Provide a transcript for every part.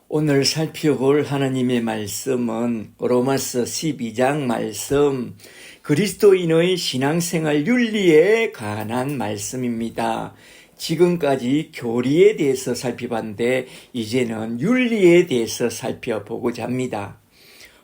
오늘 살펴볼 하나님의 말씀은 로마서 12장 말씀, 그리스도인의 신앙생활 윤리에 관한 말씀입니다. 지금까지 교리에 대해서 살펴봤는데 이제는 윤리에 대해서 살펴보고자 합니다.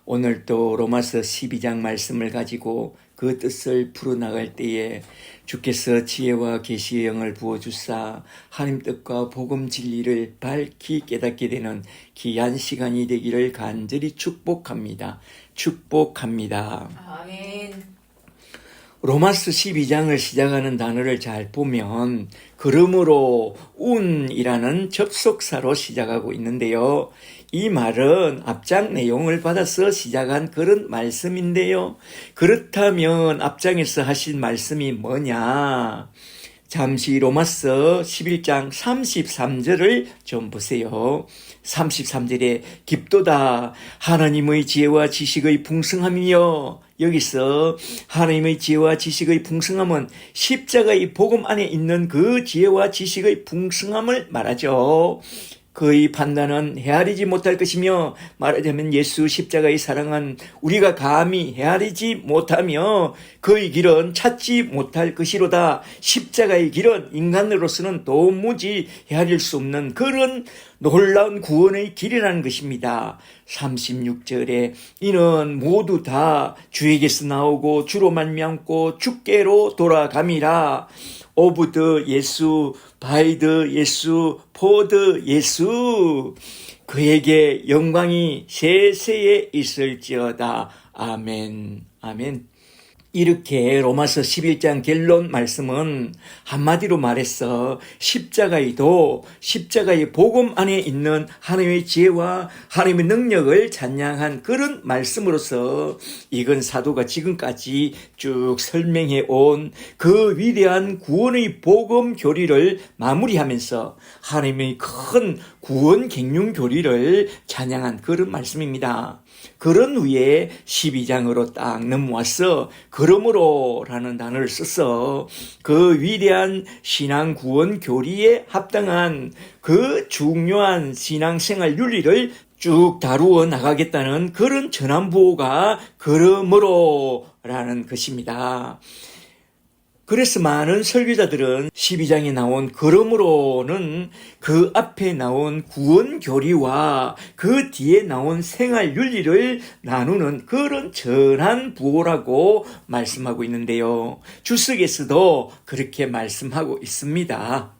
오늘도 로마서 12장 말씀을 가지고 그 뜻을 풀어나갈 때에 주께서 지혜와 계시의 영을 부어주사 하나님 뜻과 복음 진리를 밝히 깨닫게 되는 귀한 시간이 되기를 간절히 축복합니다. 축복합니다. 아멘. 로마서 12장을 시작하는 단어를 잘 보면 그러므로 운이라는 접속사로 시작하고 있는데요. 이 말은 앞장 내용을 받아서 시작한 그런 말씀인데요. 그렇다면 앞장에서 하신 말씀이 뭐냐? 잠시 로마서 11장 33절을 좀 보세요. 33절에 깊도다 하나님의 지혜와 지식의 풍성함이며, 여기서 하나님의 지혜와 지식의 풍성함은 십자가의 복음 안에 있는 그 지혜와 지식의 풍성함을 말하죠. 그의 판단은 헤아리지 못할 것이며, 말하자면 예수 십자가의 사랑은 우리가 감히 헤아리지 못하며 그의 길은 찾지 못할 것이로다. 십자가의 길은 인간으로서는 도무지 헤아릴 수 없는 그런 놀라운 구원의 길이라는 것입니다. 36절에 이는 모두 다 주에게서 나오고 주로 말미암고 주께로 돌아감이라. 오브 예수, 바이 예수, 포 예수, 그에게 영광이 세세에 있을지어다. 아멘. 아멘. 이렇게 로마서 11장 결론 말씀은 한마디로 말해서 십자가의 복음 안에 있는 하나님의 지혜와 하나님의 능력을 찬양한 그런 말씀으로서 이건 사도가 지금까지 쭉 설명해 온 그 위대한 구원의 복음 교리를 마무리하면서 하나님의 큰 구원 갱륜 교리를 찬양한 그런 말씀입니다. 그런 후에 12장으로 딱 넘어와서 그러므로 라는 단어를 써서 그 위대한 신앙 구원 교리에 합당한 그 중요한 신앙생활 윤리를 쭉 다루어 나가겠다는 그런 전환부호가 그러므로 라는 것입니다. 그래서 많은 설교자들은 12장에 나온 그러므로는 그 앞에 나온 구원 교리와 그 뒤에 나온 생활 윤리를 나누는 그런 전한 부호라고 말씀하고 있는데요. 주석에서도 그렇게 말씀하고 있습니다.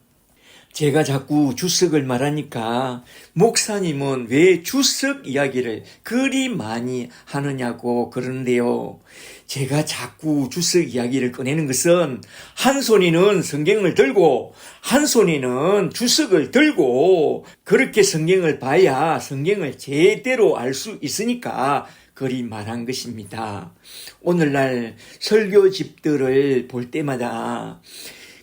제가 자꾸 주석을 말하니까 목사님은 왜 주석 이야기를 그리 많이 하느냐고 그러는데요. 제가 자꾸 주석 이야기를 꺼내는 것은 한 손에는 성경을 들고 한 손에는 주석을 들고 그렇게 성경을 봐야 성경을 제대로 알 수 있으니까 그리 말한 것입니다. 오늘날 설교집들을 볼 때마다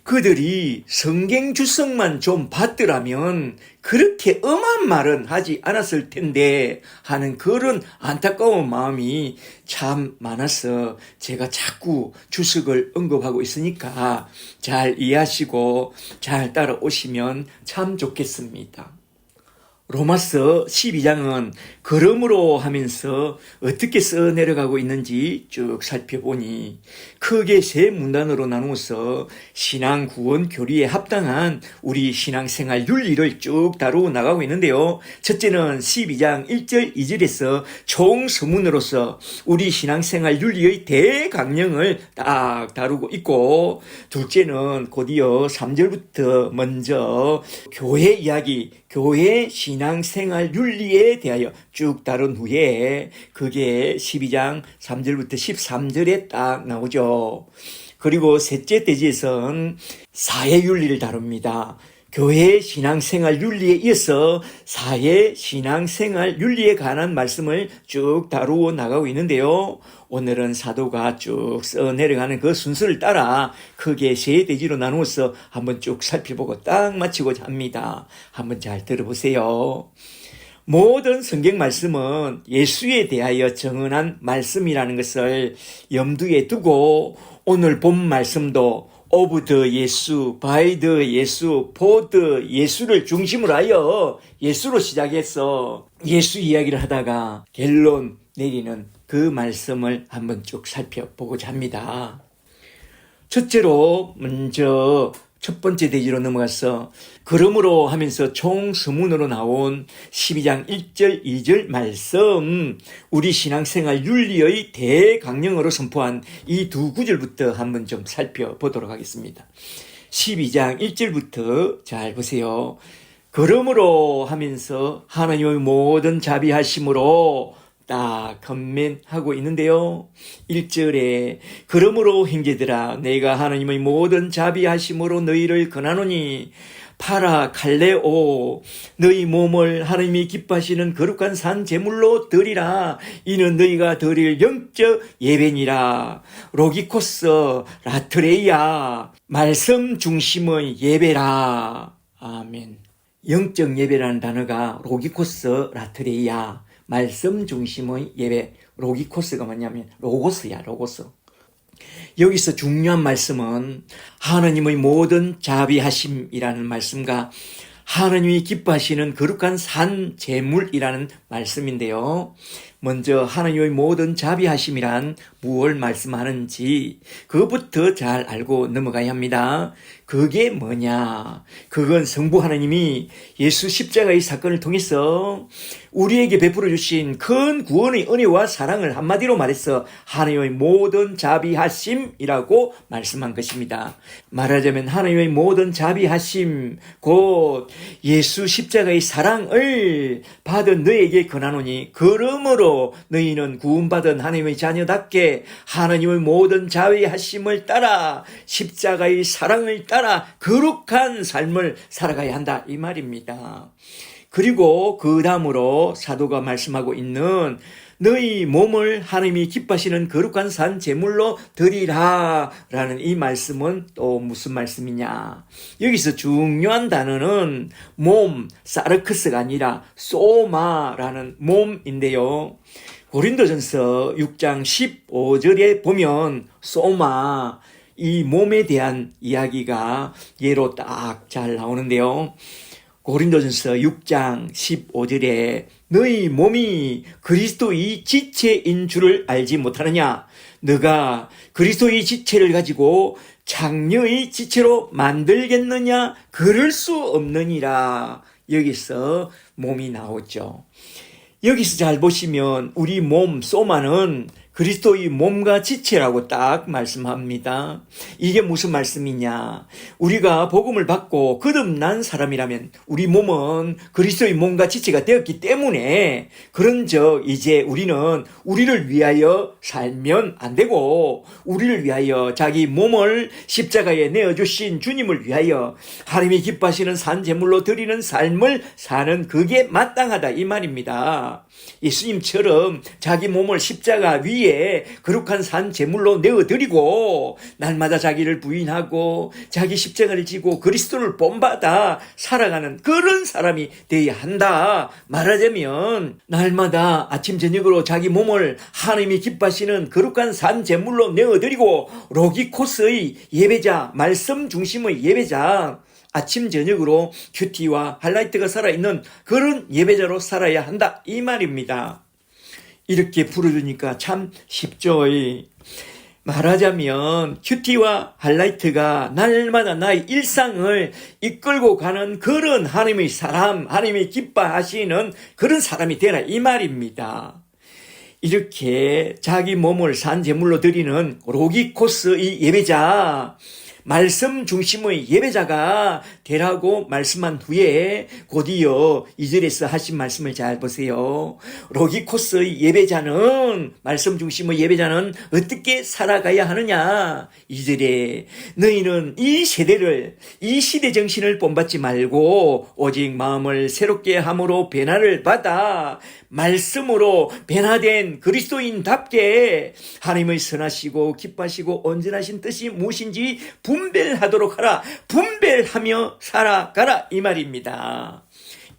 그들이 성경 주석만 좀 봤더라면 그렇게 엄한 말은 하지 않았을 텐데 하는 그런 안타까운 마음이 참 많아서 제가 자꾸 주석을 언급하고 있으니까 잘 이해하시고 잘 따라오시면 참 좋겠습니다. 로마서 12장은 그러므로 하면서 어떻게 써내려가고 있는지 쭉 살펴보니 크게 세 문단으로 나누어서 신앙 구원 교리에 합당한 우리 신앙생활 윤리를 쭉 다루어 나가고 있는데요. 첫째는 12장 1절 2절에서 총 서문으로서 우리 신앙생활 윤리의 대강령을 딱 다루고 있고, 둘째는 곧이어 3절부터 먼저 교회 이야기, 교회 신앙생활 윤리에 대하여 쭉 다룬 후에 그게 12장 3절부터 13절에 딱 나오죠. 그리고 셋째 대지에서는 사회 윤리를 다룹니다. 교회 신앙생활 윤리에 이어서 사회 신앙생활 윤리에 관한 말씀을 쭉 다루어 나가고 있는데요. 오늘은 사도가 쭉 써내려가는 그 순서를 따라 크게 세 대지로 나누어서 한번 쭉 살펴보고 딱 마치고자 합니다. 한번 잘 들어보세요. 모든 성경 말씀은 예수에 대하여 정언한 말씀이라는 것을 염두에 두고 오늘 본 말씀도 오브 더 예수, 바이 더 예수, 포 더 예수를 중심으로 하여 예수로 시작해서 예수 이야기를 하다가 결론 내리는 그 말씀을 한번 쭉 살펴보고자 합니다. 첫째로 먼저 첫 번째 대지로 넘어가서 그러므로 하면서 총 서문으로 나온 12장 1절 2절 말씀, 우리 신앙생활 윤리의 대강령으로 선포한 이 두 구절부터 한번 좀 살펴보도록 하겠습니다. 12장 1절부터 잘 보세요. 그러므로 하면서 하나님의 모든 자비하심으로 딱 건면하고 있는데요. 1절에 그러므로 형제들아 내가 하나님의 모든 자비하심으로 너희를 권하노니 파라 칼레오 너희 몸을 하나님이 기뻐하시는 거룩한 산 제물로 드리라. 이는 너희가 드릴 영적 예배니라. 로기코스 라트레이아 말씀 중심의 예배라. 아멘. 영적 예배라는 단어가 로기코스 라트레이아 말씀 중심의 예배, 로기코스가 뭐냐면 로고스야, 로고스. 여기서 중요한 말씀은 하나님의 모든 자비하심이라는 말씀과 하나님이 기뻐하시는 거룩한 산 제물이라는 말씀인데요. 먼저 하나님의 모든 자비하심이란 무엇을 말씀하는지 그것부터 잘 알고 넘어가야 합니다. 그게 뭐냐? 그건 성부 하나님이 예수 십자가의 사건을 통해서 우리에게 베풀어 주신 큰 구원의 은혜와 사랑을 한마디로 말해서 하나님의 모든 자비하심이라고 말씀한 것입니다. 말하자면 하나님의 모든 자비하심 곧 예수 십자가의 사랑을 받은 너에게 권하노니 그러므로 너희는 구원받은 하나님의 자녀답게 하나님의 모든 자비하심을 따라 십자가의 사랑을 따라 거룩한 삶을 살아가야 한다 이 말입니다. 그리고 그 다음으로 사도가 말씀하고 있는 너희 몸을 하나님이 기뻐하시는 거룩한 산 제물로 드리라 라는 이 말씀은 또 무슨 말씀이냐? 여기서 중요한 단어는 몸, 사르크스가 아니라 소마라는 몸인데요. 고린도전서 6장 15절에 보면 소마, 이 몸에 대한 이야기가 예로 딱 잘 나오는데요. 고린도전서 6장 15절에 너희 몸이 그리스도의 지체인 줄을 알지 못하느냐? 너가 그리스도의 지체를 가지고 장녀의 지체로 만들겠느냐? 그럴 수 없느니라. 여기서 몸이 나오죠. 여기서 잘 보시면 우리 몸 소마는 그리스도의 몸과 지체라고 딱 말씀합니다. 이게 무슨 말씀이냐? 우리가 복음을 받고 거듭난 사람이라면 우리 몸은 그리스도의 몸과 지체가 되었기 때문에 그런즉 이제 우리는 우리를 위하여 살면 안 되고 우리를 위하여 자기 몸을 십자가에 내어주신 주님을 위하여 하나님이 기뻐하시는 산 제물로 드리는 삶을 사는 그게 마땅하다 이 말입니다. 예수님처럼 자기 몸을 십자가 위에 거룩한 산 제물로 내어드리고 날마다 자기를 부인하고 자기 십자가를 지고 그리스도를 본받아 살아가는 그런 사람이 되어야 한다. 말하자면 날마다 아침 저녁으로 자기 몸을 하나님이 기뻐하시는 거룩한 산 제물로 내어드리고 로기코스의 예배자, 말씀 중심의 예배자, 아침 저녁으로 큐티와 할라이트가 살아있는 그런 예배자로 살아야 한다 이 말입니다. 이렇게 풀어주니까 참 쉽죠. 말하자면 큐티와 할라이트가 날마다 나의 일상을 이끌고 가는 그런 하나님의 사람, 하나님이 기뻐하시는 그런 사람이 되라 이 말입니다. 이렇게 자기 몸을 산 제물로 드리는 로기코스의 예배자, 말씀 중심의 예배자가 되라고 말씀한 후에 곧이어 2절에서 하신 말씀을 잘 보세요. 로기코스의 예배자는, 말씀 중심의 예배자는 어떻게 살아가야 하느냐? 2절에 너희는 이 세대를, 이 시대 정신을 본받지 말고 오직 마음을 새롭게 함으로 변화를 받아 말씀으로 변화된 그리스도인답게 하나님의 선하시고 기뻐하시고 온전하신 뜻이 무엇인지 분별하도록 하라. 분별하며 살아가라 이 말입니다.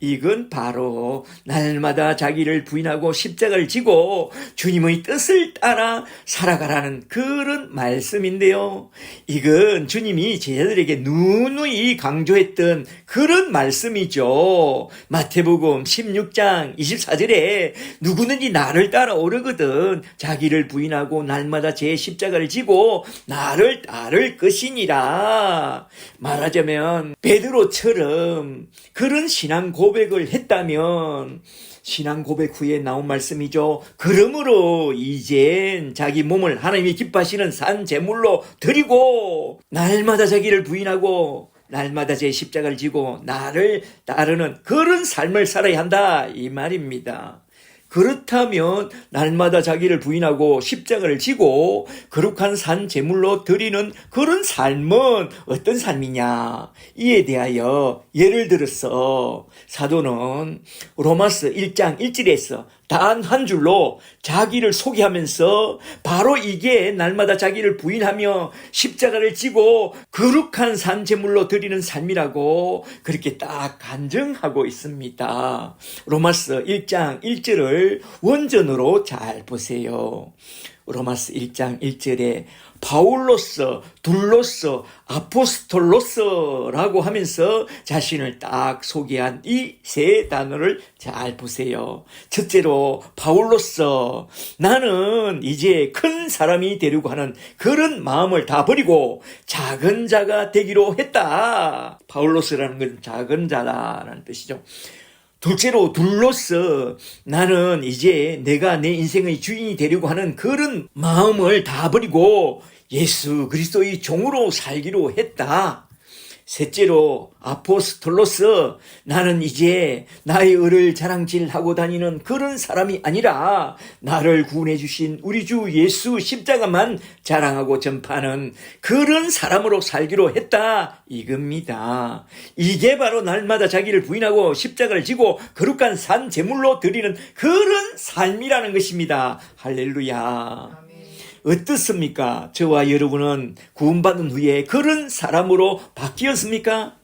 이건 바로 날마다 자기를 부인하고 십자가를 지고 주님의 뜻을 따라 살아가라는 그런 말씀인데요. 이건 주님이 제자들에게 누누이 강조했던 그런 말씀이죠. 마태복음 16장 24절에 누구든지 나를 따라오르거든 자기를 부인하고 날마다 제 십자가를 지고 나를 따를 것이니라. 말하자면 베드로처럼 그런 신앙 고백을 했다면 신앙 고백 후에 나온 말씀이죠. 그러므로 이젠 자기 몸을 하나님이 기뻐하시는 산 제물로 드리고 날마다 자기를 부인하고 날마다 제 십자가를 지고 나를 따르는 그런 삶을 살아야 한다 이 말입니다. 그렇다면 날마다 자기를 부인하고 십자가를 지고 거룩한 산 제물로 드리는 그런 삶은 어떤 삶이냐? 이에 대하여 예를 들어서 사도는 로마서 1장 1절에서 단 한 줄로 자기를 소개하면서 바로 이게 날마다 자기를 부인하며 십자가를 지고 거룩한 산 제물로 드리는 삶이라고 그렇게 딱 간증하고 있습니다. 로마서 1장 1절을 원전으로 잘 보세요. 로마서 1장 1절에 바울로서, 둘로서, 아포스톨로서라고 하면서 자신을 딱 소개한 이 세 단어를 잘 보세요. 첫째로 바울로서 나는 이제 큰 사람이 되려고 하는 그런 마음을 다 버리고 작은 자가 되기로 했다. 바울로서라는 건 작은 자라는 뜻이죠. 둘째로 둘로서 나는 이제 내가 내 인생의 주인이 되려고 하는 그런 마음을 다 버리고 예수 그리스도의 종으로 살기로 했다. 셋째로 아포스톨로서 나는 이제 나의 의를 자랑질하고 다니는 그런 사람이 아니라 나를 구원해 주신 우리 주 예수 십자가만 자랑하고 전파하는 그런 사람으로 살기로 했다 이겁니다. 이게 바로 날마다 자기를 부인하고 십자가를 지고 거룩한 산 제물로 드리는 그런 삶이라는 것입니다. 할렐루야. 어떻습니까? 저와 여러분은 구원받은 후에 그런 사람으로 바뀌었습니까?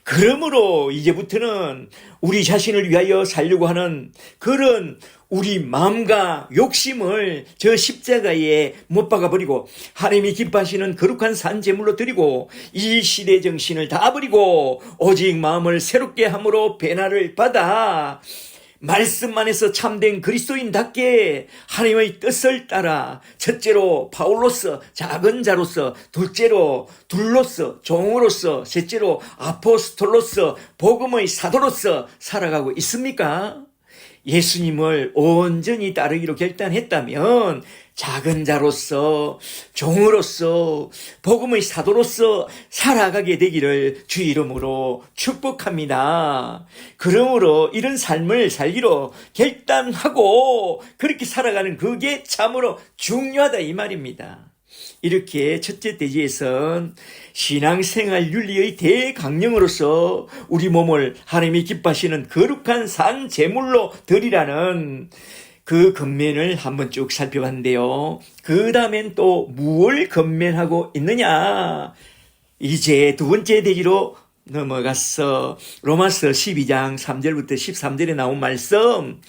그러므로 이제부터는 우리 자신을 위하여 살려고 하는 그런 우리 마음과 욕심을 저 십자가에 못 박아버리고 하나님이 기뻐하시는 거룩한 산 제물로 드리고 이 시대 정신을 다 버리고 오직 마음을 새롭게 함으로 변화를 받아 말씀 안에서 참된 그리스도인답게 하나님의 뜻을 따라 첫째로 바울로서 작은 자로서 둘째로 둘로서 종으로서 셋째로 아포스톨로서 복음의 사도로서 살아가고 있습니까? 예수님을 온전히 따르기로 결단했다면 작은 자로서 종으로서 복음의 사도로서 살아가게 되기를 주 이름으로 축복합니다. 그러므로 이런 삶을 살기로 결단하고 그렇게 살아가는 그게 참으로 중요하다 이 말입니다. 이렇게 첫째 대지에선 신앙생활 윤리의 대강령으로서 우리 몸을 하나님이 기뻐하시는 거룩한 산 제물로 드리라는 그 권면을 한번 쭉 살펴봤는데요. 그 다음엔 또 무엇을 권면하고 있느냐? 이제 두 번째 대지로 넘어가서 로마서 12장 3절부터 13절에 나온 말씀,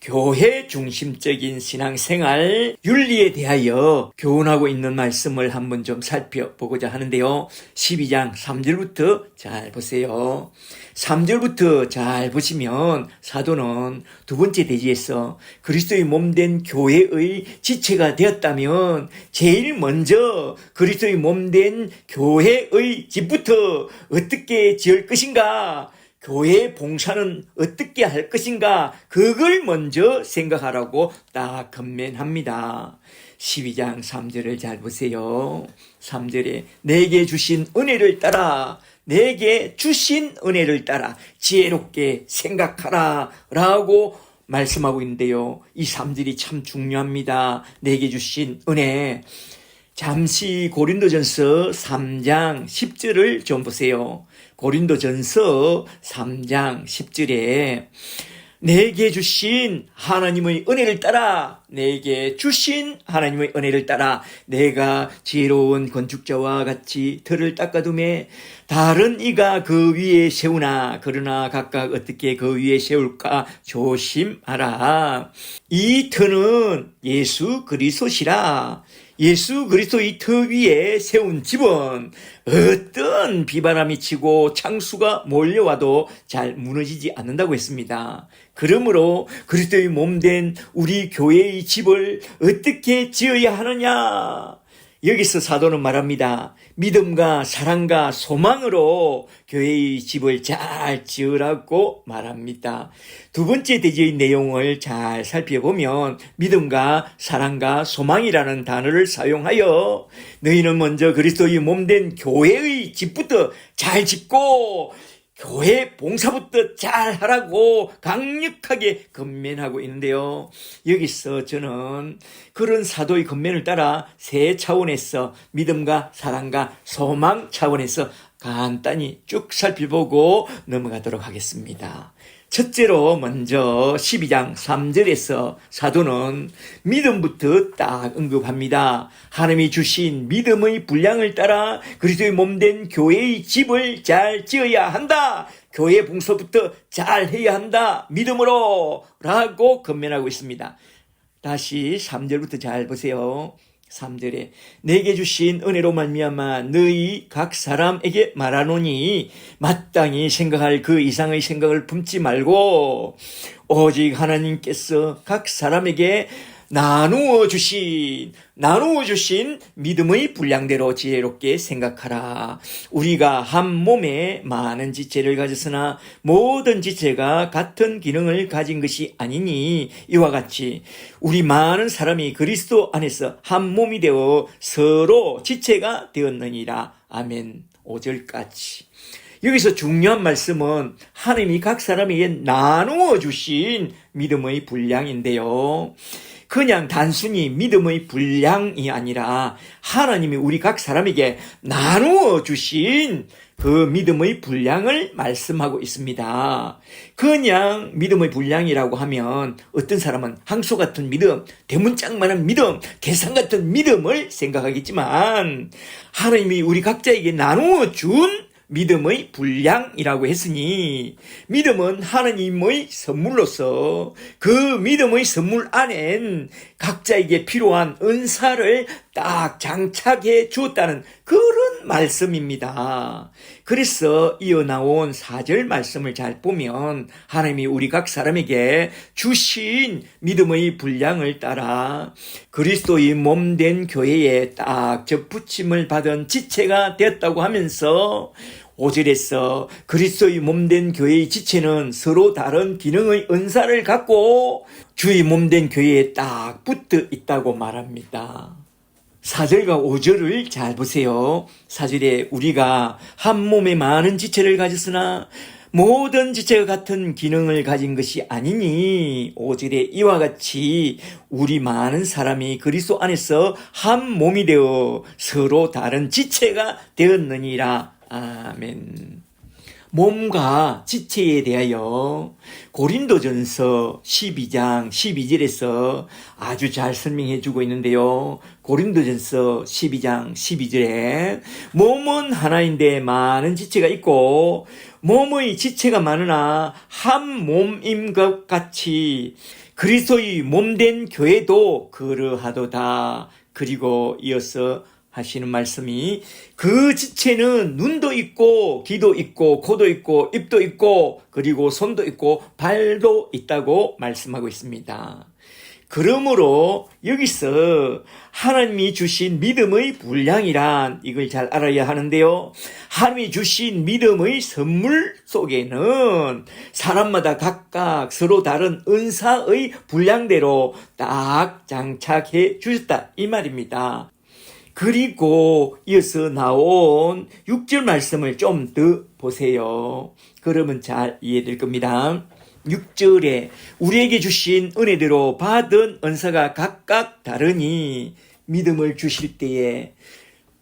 교회 중심적인 신앙생활 윤리에 대하여 교훈하고 있는 말씀을 한번 좀 살펴보고자 하는데요. 12장 3절부터 잘 보세요. 3절부터 잘 보시면 사도는 두 번째 대지에서 그리스도의 몸된 교회의 지체가 되었다면 제일 먼저 그리스도의 몸된 교회의 집부터 어떻게 지을 것인가, 교회 봉사는 어떻게 할 것인가, 그걸 먼저 생각하라고 딱 권면합니다. 12장 3절을 잘 보세요. 3절에 내게 주신 은혜를 따라, 내게 주신 은혜를 따라 지혜롭게 생각하라 라고 말씀하고 있는데요. 이 3절이 참 중요합니다. 내게 주신 은혜. 잠시 고린도전서 3장 10절을 좀 보세요. 고린도전서 3장 10절에 내게 주신 하나님의 은혜를 따라, 내게 주신 하나님의 은혜를 따라 내가 지혜로운 건축자와 같이 틀을 닦아둠에 다른 이가 그 위에 세우나 그러나 각각 어떻게 그 위에 세울까 조심하라. 이 터는 예수 그리스도시라. 예수 그리스도의 터 위에 세운 집은 어떤 비바람이 치고 창수가 몰려와도 잘 무너지지 않는다고 했습니다. 그러므로 그리스도의 몸된 우리 교회의 집을 어떻게 지어야 하느냐? 여기서 사도는 말합니다. 믿음과 사랑과 소망으로 교회의 집을 잘 지으라고 말합니다. 두 번째 대지의 내용을 잘 살펴보면 믿음과 사랑과 소망이라는 단어를 사용하여 너희는 먼저 그리스도의 몸된 교회의 집부터 잘 짓고 교회 봉사부터 잘 하라고 강력하게 건면하고 있는데요. 여기서 저는 그런 사도의 건면을 따라 세 차원에서 믿음과 사랑과 소망 차원에서 간단히 쭉 살펴보고 넘어가도록 하겠습니다. 첫째로 먼저 12장 3절에서 사도는 믿음부터 딱 언급합니다. 하나님이 주신 믿음의 분량을 따라 그리스도의 몸된 교회의 집을 잘 지어야 한다. 교회 봉사부터 잘 해야 한다. 믿음으로 라고 건면하고 있습니다. 다시 3절부터 잘 보세요. 3절에 내게 주신 은혜로 말미암아 너희 각 사람에게 말하노니 마땅히 생각할 그 이상의 생각을 품지 말고 오직 하나님께서 각 사람에게 나누어 주신 믿음의 분량대로 지혜롭게 생각하라. 우리가 한 몸에 많은 지체를 가졌으나 모든 지체가 같은 기능을 가진 것이 아니니 이와 같이 우리 많은 사람이 그리스도 안에서 한 몸이 되어 서로 지체가 되었느니라. 아멘. 5절까지. 여기서 중요한 말씀은 하나님이 각 사람에게 나누어 주신 믿음의 분량인데요. 그냥 단순히 믿음의 분량이 아니라 하나님이 우리 각 사람에게 나누어 주신 그 믿음의 분량을 말씀하고 있습니다. 그냥 믿음의 분량이라고 하면 어떤 사람은 항소 같은 믿음, 대문짝만한 믿음, 계산 같은 믿음을 생각하겠지만 하나님이 우리 각자에게 나누어 준 믿음의 분량이라고 했으니 믿음은 하나님의 선물로서 그 믿음의 선물 안엔 각자에게 필요한 은사를 딱 장착해 주었다는 그런 말씀입니다. 그래서 이어나온 4절 말씀을 잘 보면 하나님이 우리 각 사람에게 주신 믿음의 분량을 따라 그리스도의 몸된 교회에 딱 접붙임을 받은 지체가 되었다고 하면서 5절에서 그리스도의 몸된 교회의 지체는 서로 다른 기능의 은사를 갖고 주의 몸된 교회에 딱 붙어 있다고 말합니다. 4절과 5절을 잘 보세요. 4절에 우리가 한 몸에 많은 지체를 가졌으나 모든 지체가 같은 기능을 가진 것이 아니니 5절에 이와 같이 우리 많은 사람이 그리스도 안에서 한 몸이 되어 서로 다른 지체가 되었느니라. 아멘. 몸과 지체에 대하여 고린도전서 12장 12절에서 아주 잘 설명해 주고 있는데요. 고린도전서 12장 12절에 몸은 하나인데 많은 지체가 있고 몸의 지체가 많으나 한 몸인 것 같이 그리스도의 몸된 교회도 그러하도다. 그리고 이어서 하시는 말씀이 그 지체는 눈도 있고 귀도 있고 코도 있고 입도 있고 그리고 손도 있고 발도 있다고 말씀하고 있습니다. 그러므로 여기서 하나님이 주신 믿음의 분량이란 이걸 잘 알아야 하는데요. 하나님이 주신 믿음의 선물 속에는 사람마다 각각 서로 다른 은사의 분량대로 딱 장착해 주셨다 이 말입니다. 그리고 이어서 나온 6절 말씀을 좀 더 보세요. 그러면 잘 이해될 겁니다. 6절에 우리에게 주신 은혜대로 받은 은사가 각각 다르니 믿음을 주실 때에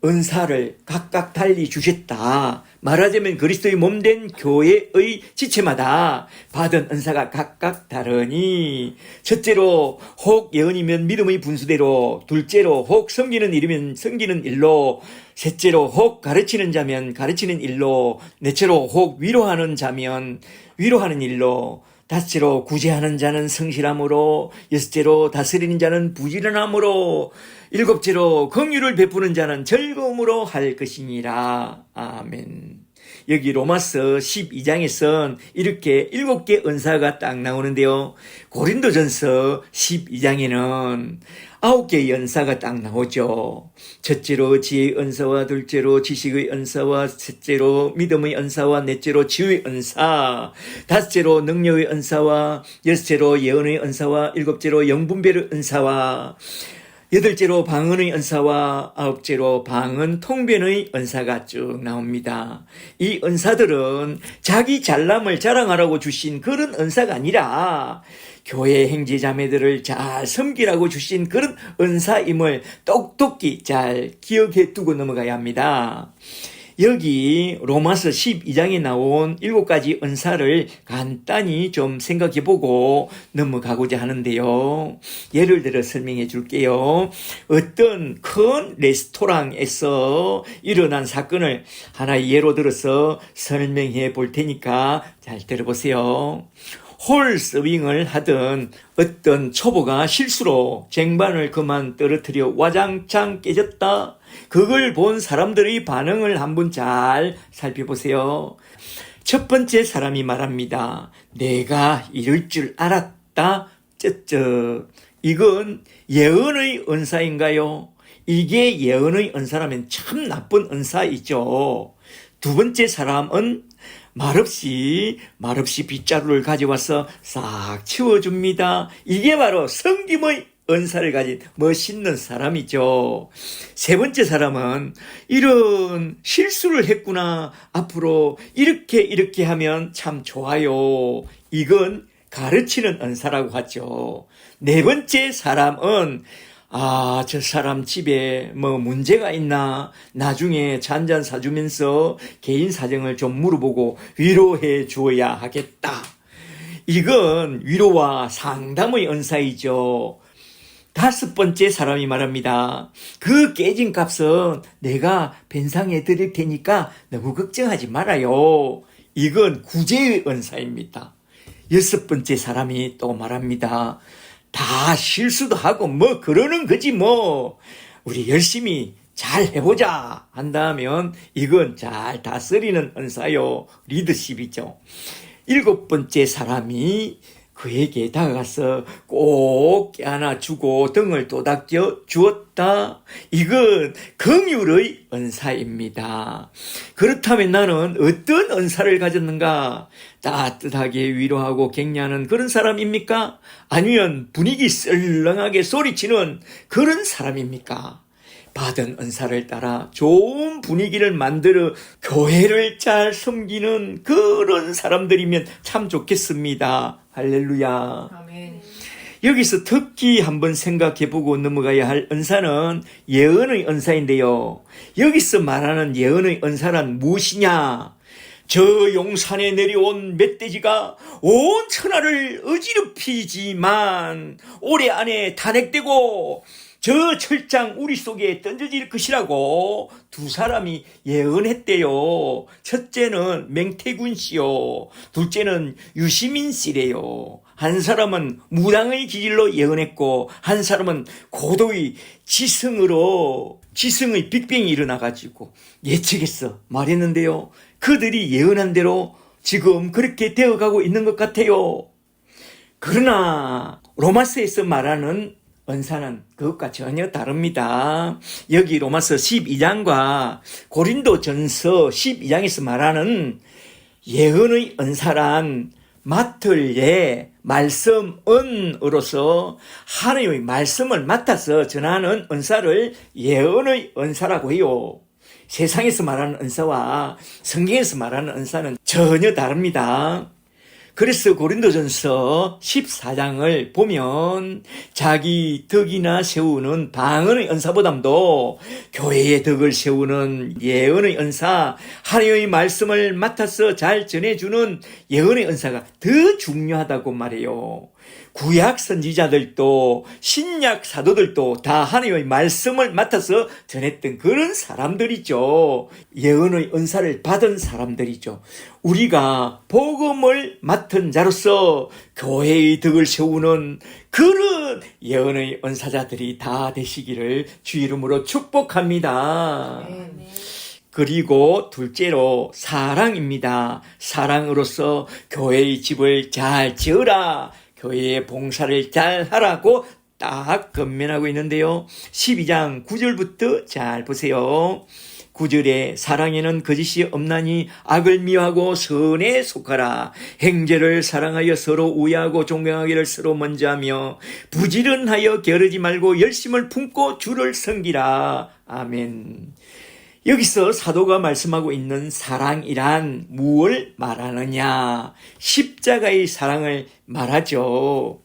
은사를 각각 달리 주셨다. 말하자면 그리스도의 몸된 교회의 지체마다 받은 은사가 각각 다르니 첫째로 혹 예언이면 믿음의 분수대로, 둘째로 혹 섬기는 일이면 섬기는 일로, 셋째로 혹 가르치는 자면 가르치는 일로, 넷째로 혹 위로하는 자면 위로하는 일로, 다섯째로 구제하는 자는 성실함으로, 여섯째로 다스리는 자는 부지런함으로, 일곱째로 긍휼을 베푸는 자는 즐거움으로 할 것이니라. 아멘. 여기 로마서 12장에선 이렇게 7개 은사가 딱 나오는데요. 고린도전서 12장에는 9개의 은사가 딱 나오죠. 첫째로 지혜의 은사와, 둘째로 지식의 은사와, 셋째로 믿음의 은사와, 넷째로 지혜의 은사, 다섯째로 능력의 은사와, 여섯째로 예언의 은사와, 일곱째로 영분별의 은사와, 여덟째로 방언의 은사와, 아홉째로 방언 통변의 은사가 쭉 나옵니다. 이 은사들은 자기 잘남을 자랑하라고 주신 그런 은사가 아니라 교회 형제자매들을 잘 섬기라고 주신 그런 은사임을 똑똑히 잘 기억해 두고 넘어가야 합니다. 여기 로마서 12장에 나온 7가지 은사를 간단히 좀 생각해 보고 넘어가고자 하는데요. 예를 들어 설명해 줄게요. 어떤 큰 레스토랑에서 일어난 사건을 하나의 예로 들어서 설명해 볼 테니까 잘 들어보세요. 홀 서빙을 하던 어떤 초보가 실수로 쟁반을 그만 떨어뜨려 와장창 깨졌다. 그걸 본 사람들의 반응을 한번 잘 살펴보세요. 첫 번째 사람이 말합니다. 내가 이럴 줄 알았다. 쩌쩌. 이건 예언의 은사인가요? 이게 예언의 은사라면 참 나쁜 은사이죠. 두 번째 사람은 말없이 빗자루를 가져와서 싹 치워줍니다. 이게 바로 섬김의 은사를 가진 멋있는 사람이죠. 세 번째 사람은 이런 실수를 했구나. 앞으로 이렇게 하면 참 좋아요. 이건 가르치는 은사라고 하죠. 네 번째 사람은 저 사람 집에 뭐 문제가 있나? 나중에 잔잔 사주면서 개인 사정을 좀 물어보고 위로해 주어야 하겠다. 이건 위로와 상담의 은사이죠. 다섯 번째 사람이 말합니다. 그 깨진 값은 내가 변상해 드릴 테니까 너무 걱정하지 말아요. 이건 구제의 은사입니다. 여섯 번째 사람이 또 말합니다. 다 실수도 하고 뭐 그러는 거지 뭐. 우리 열심히 잘 해보자 한다면 이건 잘 다스리는 은사요. 리더십이죠. 일곱 번째 사람이 그에게 다가가서 꼭 껴안아주고 등을 또닥여 주었다. 이건 긍휼의 은사입니다. 그렇다면 나는 어떤 은사를 가졌는가? 따뜻하게 위로하고 격려하는 그런 사람입니까? 아니면 분위기 썰렁하게 소리치는 그런 사람입니까? 받은 은사를 따라 좋은 분위기를 만들어 교회를 잘 섬기는 그런 사람들이면 참 좋겠습니다. 할렐루야. 아멘. 여기서 특히 한번 생각해보고 넘어가야 할 은사는 예언의 은사인데요. 여기서 말하는 예언의 은사란 무엇이냐? 저 용산에 내려온 멧돼지가 온 천하를 어지럽히지만 올해 안에 탄핵되고 저 철장 우리 속에 던져질 것이라고 두 사람이 예언했대요. 첫째는 맹태군 씨요. 둘째는 유시민 씨래요. 한 사람은 무당의 기질로 예언했고 한 사람은 고도의 지성의 빅뱅이 일어나가지고 예측했어 말했는데요. 그들이 예언한 대로 지금 그렇게 되어가고 있는 것 같아요. 그러나 로마서에서 말하는 은사는 그것과 전혀 다릅니다. 여기 로마서 12장과 고린도전서 12장에서 말하는 예언의 은사란 맡을 예, 말씀은으로서 하나님의 말씀을 맡아서 전하는 은사를 예언의 은사라고 해요. 세상에서 말하는 은사와 성경에서 말하는 은사는 전혀 다릅니다. 그래서 고린도전서 14장을 보면 자기 덕이나 세우는 방언의 은사보담도 교회의 덕을 세우는 예언의 은사, 하나님의 말씀을 맡아서 잘 전해주는 예언의 은사가 더 중요하다고 말해요. 구약 선지자들도 신약 사도들도 다 하나님의 말씀을 맡아서 전했던 그런 사람들이죠. 예언의 은사를 받은 사람들이죠. 우리가 복음을 맡은 자로서 교회의 덕을 세우는 그런 예언의 은사자들이 다 되시기를 주 이름으로 축복합니다. 그리고 둘째로 사랑입니다. 사랑으로서 교회의 집을 잘 지으라. 교회의 봉사를 잘 하라고 딱 권면하고 있는데요. 12장 9절부터 잘 보세요. 9절에 사랑에는 거짓이 없나니 악을 미워하고 선에 속하라. 형제를 사랑하여 서로 우애하고 존경하기를 서로 먼저 하며 부지런하여 게으르지 말고 열심을 품고 주를 섬기라. 아멘. 여기서 사도가 말씀하고 있는 사랑이란 무엇을 말하느냐? 십자가의 사랑을 말하죠.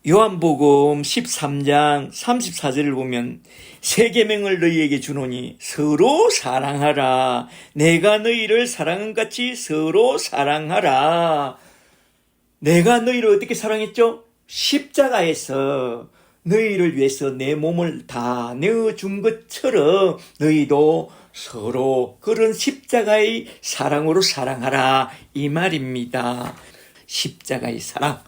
요한복음 13장 34절을 보면 새 계명을 너희에게 주노니 서로 사랑하라. 내가 너희를 사랑한 같이 서로 사랑하라. 내가 너희를 어떻게 사랑했죠? 십자가에서 너희를 위해서 내 몸을 다 내어준 것처럼 너희도 서로 그런 십자가의 사랑으로 사랑하라 이 말입니다. 십자가의 사랑.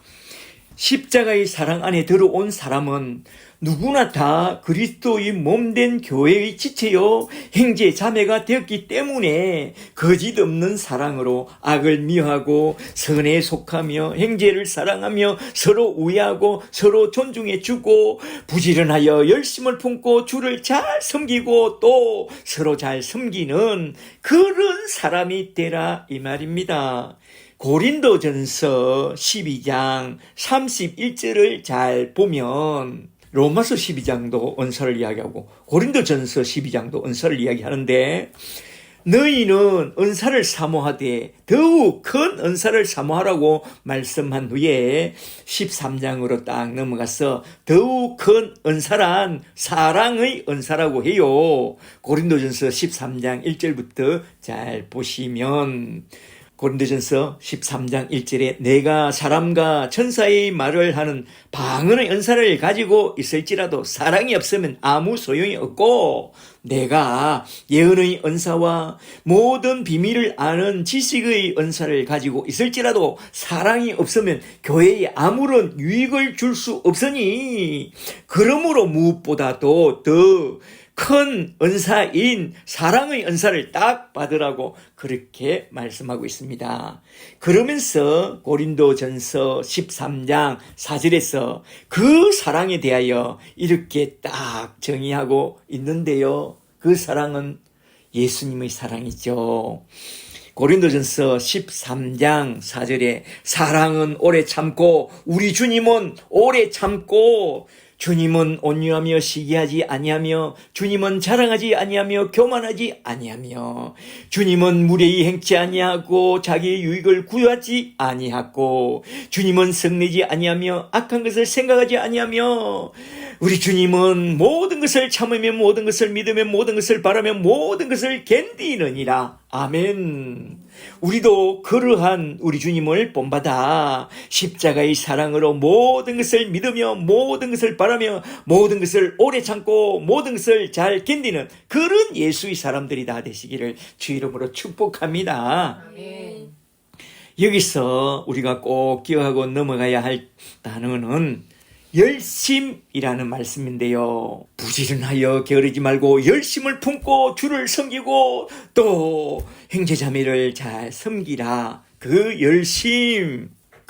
십자가의 사랑 안에 들어온 사람은 누구나 다 그리스도의 몸된 교회의 지체요 형제 자매가 되었기 때문에 거짓 없는 사랑으로 악을 미워하고 선에 속하며 형제를 사랑하며 서로 우애하고 서로 존중해 주고 부지런하여 열심을 품고 주를 잘 섬기고 또 서로 잘 섬기는 그런 사람이 되라 이 말입니다. 고린도전서 12장 31절을 잘 보면 로마서 12장도 은사를 이야기하고 고린도전서 12장도 은사를 이야기하는데 너희는 은사를 사모하되 더욱 큰 은사를 사모하라고 말씀한 후에 13장으로 딱 넘어가서 더욱 큰 은사란 사랑의 은사라고 해요. 고린도전서 13장 1절부터 잘 보시면 고린도전서 13장 1절에 내가 사람과 천사의 말을 하는 방언의 은사를 가지고 있을지라도 사랑이 없으면 아무 소용이 없고 내가 예언의 은사와 모든 비밀을 아는 지식의 은사를 가지고 있을지라도 사랑이 없으면 교회에 아무런 유익을 줄 수 없으니 그러므로 무엇보다도 더 큰 은사인 사랑의 은사를 딱 받으라고 그렇게 말씀하고 있습니다. 그러면서 고린도전서 13장 4절에서 그 사랑에 대하여 이렇게 딱 정의하고 있는데요. 그 사랑은 예수님의 사랑이죠. 고린도전서 13장 4절에 사랑은 오래 참고 우리 주님은 오래 참고 주님은 온유하며 시기하지 아니하며 주님은 자랑하지 아니하며 교만하지 아니하며 주님은 무례히 행치 아니하고 자기의 유익을 구하지 아니하고 주님은 성내지 아니하며 악한 것을 생각하지 아니하며 우리 주님은 모든 것을 참으며 모든 것을 믿으며 모든 것을 바라며 모든 것을 견디느니라. 아멘. 우리도 그러한 우리 주님을 본받아 십자가의 사랑으로 모든 것을 믿으며 모든 것을 바라며 모든 것을 오래 참고 모든 것을 잘 견디는 그런 예수의 사람들이 다 되시기를 주 이름으로 축복합니다. 아멘. 여기서 우리가 꼭 기억하고 넘어가야 할 단어는 열심이라는 말씀인데요. 부지런하여 게으르지 말고 열심을 품고 주를 섬기고 또 형제자매를 잘 섬기라.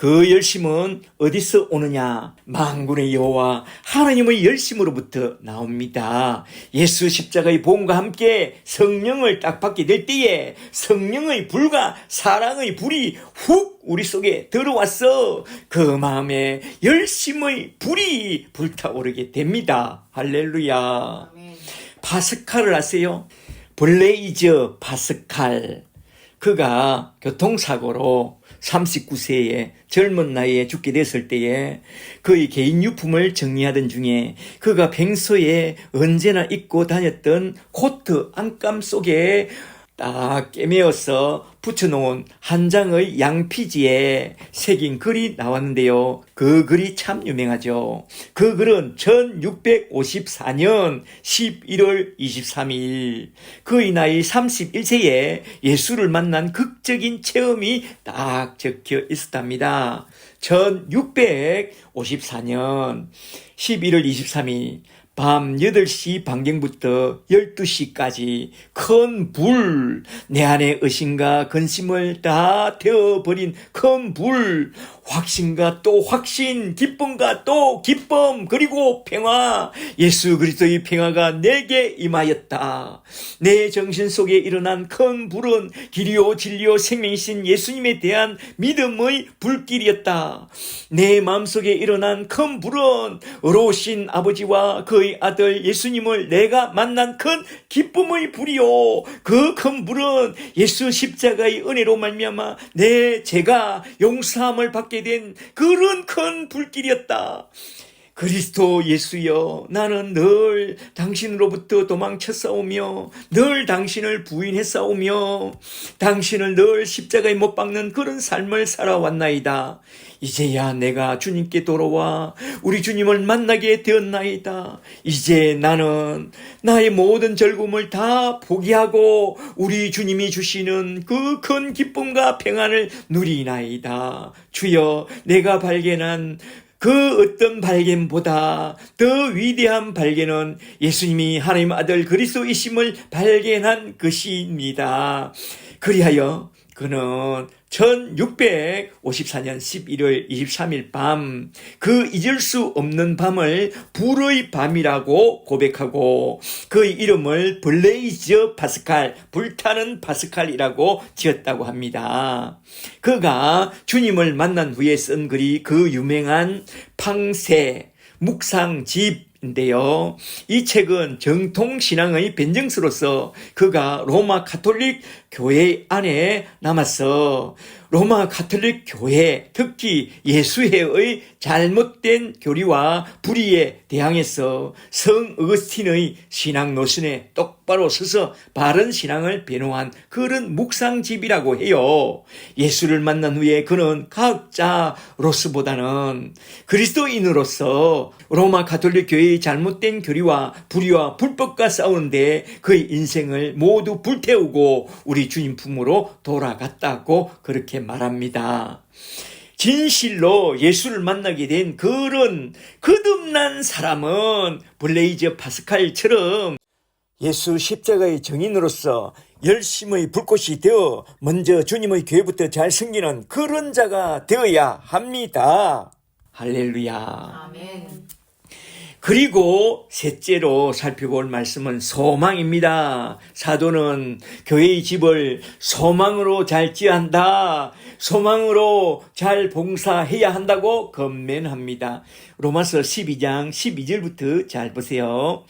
그 열심은 어디서 오느냐? 만군의 여호와 하나님의 열심으로부터 나옵니다. 예수 십자가의 복음과 함께 성령을 딱 받게 될 때에 성령의 불과 사랑의 불이 훅 우리 속에 들어와서 그 마음에 열심의 불이 불타오르게 됩니다. 할렐루야. 아멘. 파스칼을 아세요? 블레이저 파스칼. 그가 교통사고로 39세에 젊은 나이에 죽게 됐을 때에 그의 개인 유품을 정리하던 중에 그가 평소에 언제나 입고 다녔던 코트 안감 속에 딱 꿰매어서 붙여놓은 한 장의 양피지에 새긴 글이 나왔는데요. 그 글이 참 유명하죠. 그 글은 1654년 11월 23일 그의 나이 31세에 예수를 만난 극적인 체험이 딱 적혀 있었답니다. 1654년 11월 23일 밤 8시 반경부터 12시까지 큰 불, 내 안에 의심과 근심을 다 태워버린 큰 불, 확신과 또 확신, 기쁨과 또 기쁨, 그리고 평화, 예수 그리스도의 평화가 내게 임하였다. 내 정신 속에 일어난 큰 불은 길이요 진리요 생명이신 예수님에 대한 믿음의 불길이었다. 내 마음속에 일어난 큰 불은 어로우신 아버지와 그의 아들 예수님을 내가 만난 큰 기쁨의 불이요, 그 큰 불은 예수 십자가의 은혜로 말미암아 내 죄가 용서함을 받게 된 그런 큰 불길이었다. 그리스도 예수여, 나는 늘 당신으로부터 도망쳤사오며 늘 당신을 부인했사오며 당신을 늘 십자가에 못 박는 그런 삶을 살아왔나이다. 이제야 내가 주님께 돌아와 우리 주님을 만나게 되었나이다. 이제 나는 나의 모든 즐거움을 다 포기하고 우리 주님이 주시는 그 큰 기쁨과 평안을 누리나이다. 주여, 내가 발견한 그 어떤 발견보다 더 위대한 발견은 예수님이 하나님 아들 그리스도이심을 발견한 것입니다. 그리하여 그는 1654년 11월 23일 밤, 그 잊을 수 없는 밤을 불의 밤이라고 고백하고 그 이름을 블레이즈 파스칼, 불타는 파스칼이라고 지었다고 합니다. 그가 주님을 만난 후에 쓴 글이 그 유명한 팡세, 묵상집 인데요. 이 책은 정통신앙의 변증서로서 그가 로마 가톨릭 교회 안에 남아서 로마 가톨릭 교회, 특히 예수회의 잘못된 교리와 불의에 대항해서 성 어거스틴의 신앙 노선에 똑바로 서서 바른 신앙을 변호한 그런 묵상집이라고 해요. 예수를 만난 후에 그는 과학자로서보다는 그리스도인으로서 로마 가톨릭 교회의 잘못된 교리와 불의와 불법과 싸우는데 그의 인생을 모두 불태우고 우리 주님 품으로 돌아갔다고 그렇게 말합니다. 진실로 예수를 만나게 된 그런 거듭난 사람은 블레이즈 파스칼처럼 예수 십자가의 증인으로서 열심의 불꽃이 되어 먼저 주님의 교회부터 잘 섬기는 그런 자가 되어야 합니다. 할렐루야. 아멘. 그리고 셋째로 살펴볼 말씀은 소망입니다. 사도는 교회의 집을 소망으로 잘 지어야 한다, 소망으로 잘 봉사해야 한다고 권면합니다. 로마서 12장 12절부터 잘 보세요.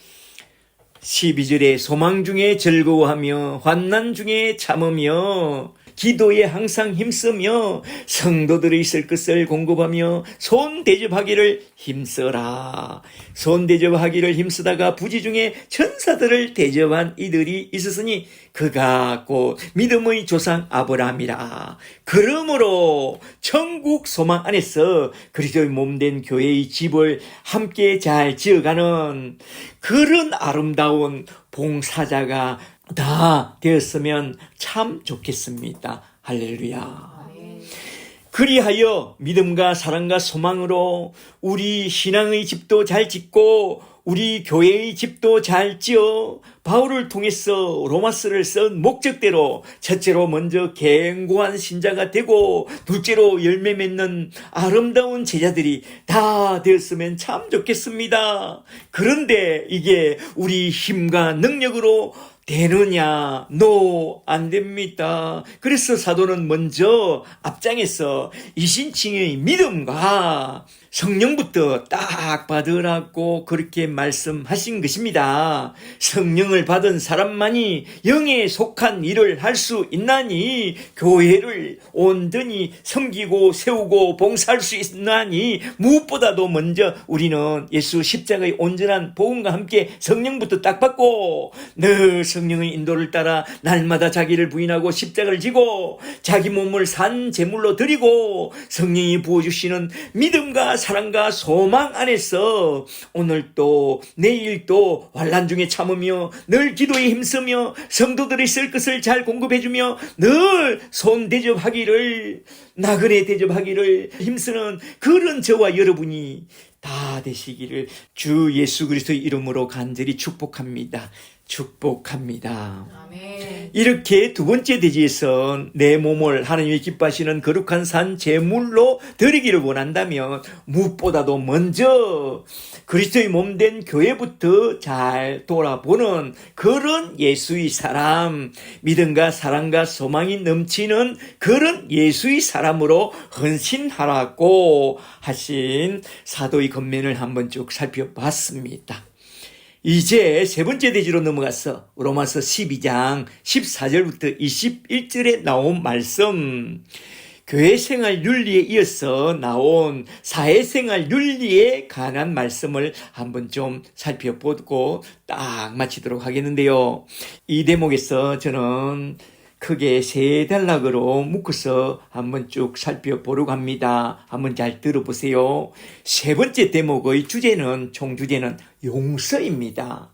12절에 소망 중에 즐거워하며 환난 중에 참으며 기도에 항상 힘쓰며 성도들이 있을 것을 공급하며 손대접하기를 힘써라. 손대접하기를 힘쓰다가 부지 중에 천사들을 대접한 이들이 있었으니 그가 곧 믿음의 조상 아브라함이라. 그러므로 천국 소망 안에서 그리스도의 몸된 교회의 집을 함께 잘 지어가는 그런 아름다운 봉사자가 다 되었으면 참 좋겠습니다. 할렐루야. 그리하여 믿음과 사랑과 소망으로 우리 신앙의 집도 잘 짓고 우리 교회의 집도 잘 지어 바울을 통해서 로마서를 쓴 목적대로 첫째로 먼저 견고한 신자가 되고 둘째로 열매 맺는 아름다운 제자들이 다 되었으면 참 좋겠습니다. 그런데 이게 우리 힘과 능력으로 되느냐? No, 안 됩니다. 그래서 사도는 먼저 앞장에서 이신칭의 믿음과 성령부터 딱 받으라고 그렇게 말씀하신 것입니다. 성령을 받은 사람만이 영에 속한 일을 할 수 있나니, 교회를 온전히 섬기고 세우고 봉사할 수 있나니, 무엇보다도 먼저 우리는 예수 십자가의 온전한 복음과 함께 성령부터 딱 받고 늘 성령의 인도를 따라 날마다 자기를 부인하고 십자가를 지고 자기 몸을 산 제물로 드리고 성령이 부어주시는 믿음과 사랑과 소망 안에서 오늘도 내일도 환난 중에 참으며 늘 기도에 힘쓰며 성도들이 쓸 것을 잘 공급해주며 늘 손 대접하기를, 나그네 대접하기를 힘쓰는 그런 저와 여러분이 다 되시기를 주 예수 그리스도의 이름으로 간절히 축복합니다. 축복합니다. 아멘. 이렇게 두 번째 대지에서 내 몸을 하나님이 기뻐하시는 거룩한 산 제물로 드리기를 원한다면 무엇보다도 먼저 그리스도의 몸된 교회부터 잘 돌아보는 그런 예수의 사람, 믿음과 사랑과 소망이 넘치는 그런 예수의 사람으로 헌신하라고 하신 사도의 권면을 한번 쭉 살펴봤습니다. 이제 세 번째 대지로 넘어가서 로마서 12장 14절부터 21절에 나온 말씀, 교회생활 윤리에 이어서 나온 사회생활 윤리에 관한 말씀을 한번 좀 살펴보고 딱 마치도록 하겠는데요. 이 대목에서 저는 크게 세 단락으로 묶어서 한번 쭉 살펴보려고 합니다. 한번 잘 들어보세요. 세 번째 대목의 주제는, 총주제는 용서입니다.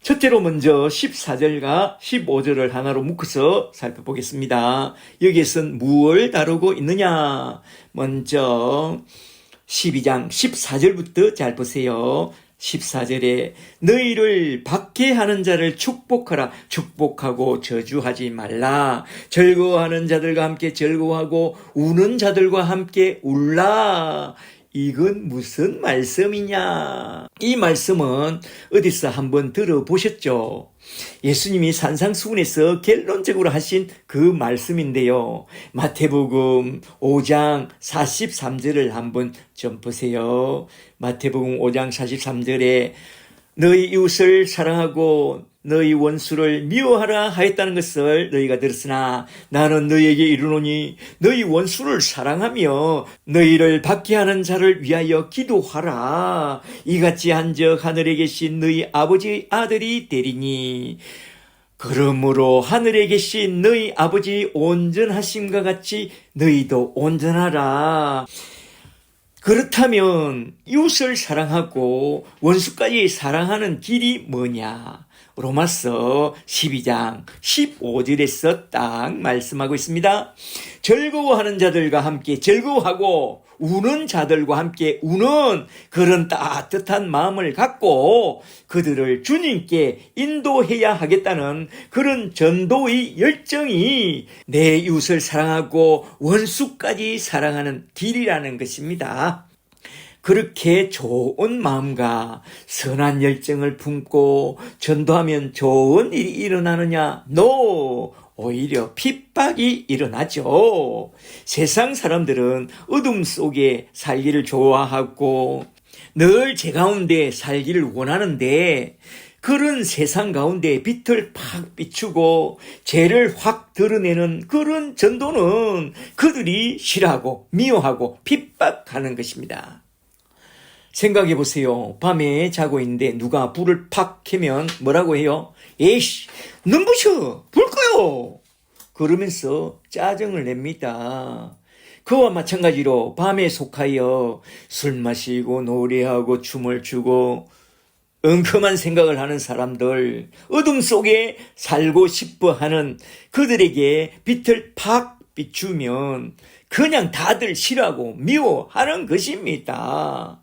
첫째로 먼저 14절과 15절을 하나로 묶어서 살펴보겠습니다. 여기에선 무엇을 다루고 있느냐? 먼저 12장 14절부터 잘 보세요. 14절에 너희를 박해하는 자를 축복하라. 축복하고 저주하지 말라. 즐거워하는 자들과 함께 즐거워하고 우는 자들과 함께 울라. 이건 무슨 말씀이냐? 이 말씀은 어디서 한번 들어보셨죠? 예수님이 산상수훈에서 결론적으로 하신 그 말씀인데요. 마태복음 5장 43절을 한번 좀 보세요. 마태복음 5장 43절에 너희 이웃을 사랑하고 너희 원수를 미워하라 하였다는 것을 너희가 들었으나 나는 너희에게 이르노니 너희 원수를 사랑하며 너희를 박해하는 자를 위하여 기도하라. 이같이 한즉 하늘에 계신 너희 아버지의 아들이 되리니 그러므로 하늘에 계신 너희 아버지 온전하심과 같이 너희도 온전하라. 그렇다면 이웃을 사랑하고 원수까지 사랑하는 길이 뭐냐? 로마서 12장 15절에서 딱 말씀하고 있습니다. 즐거워하는 자들과 함께 즐거워하고 우는 자들과 함께 우는 그런 따뜻한 마음을 갖고 그들을 주님께 인도해야 하겠다는 그런 전도의 열정이 내 이웃을 사랑하고 원수까지 사랑하는 길이라는 것입니다. 그렇게 좋은 마음과 선한 열정을 품고 전도하면 좋은 일이 일어나느냐? No! 오히려 핍박이 일어나죠. 세상 사람들은 어둠 속에 살기를 좋아하고 늘 제 가운데 살기를 원하는데 그런 세상 가운데 빛을 팍 비추고 죄를 확 드러내는 그런 전도는 그들이 싫어하고 미워하고 핍박하는 것입니다. 생각해 보세요. 밤에 자고 있는데 누가 불을 팍 켜면 뭐라고 해요? 에이씨, 눈부셔! 불 꺼요! 그러면서 짜증을 냅니다. 그와 마찬가지로 밤에 속하여 술 마시고 노래하고 춤을 추고 엉큼한 생각을 하는 사람들, 어둠 속에 살고 싶어 하는 그들에게 빛을 팍 비추면 그냥 다들 싫어하고 미워하는 것입니다.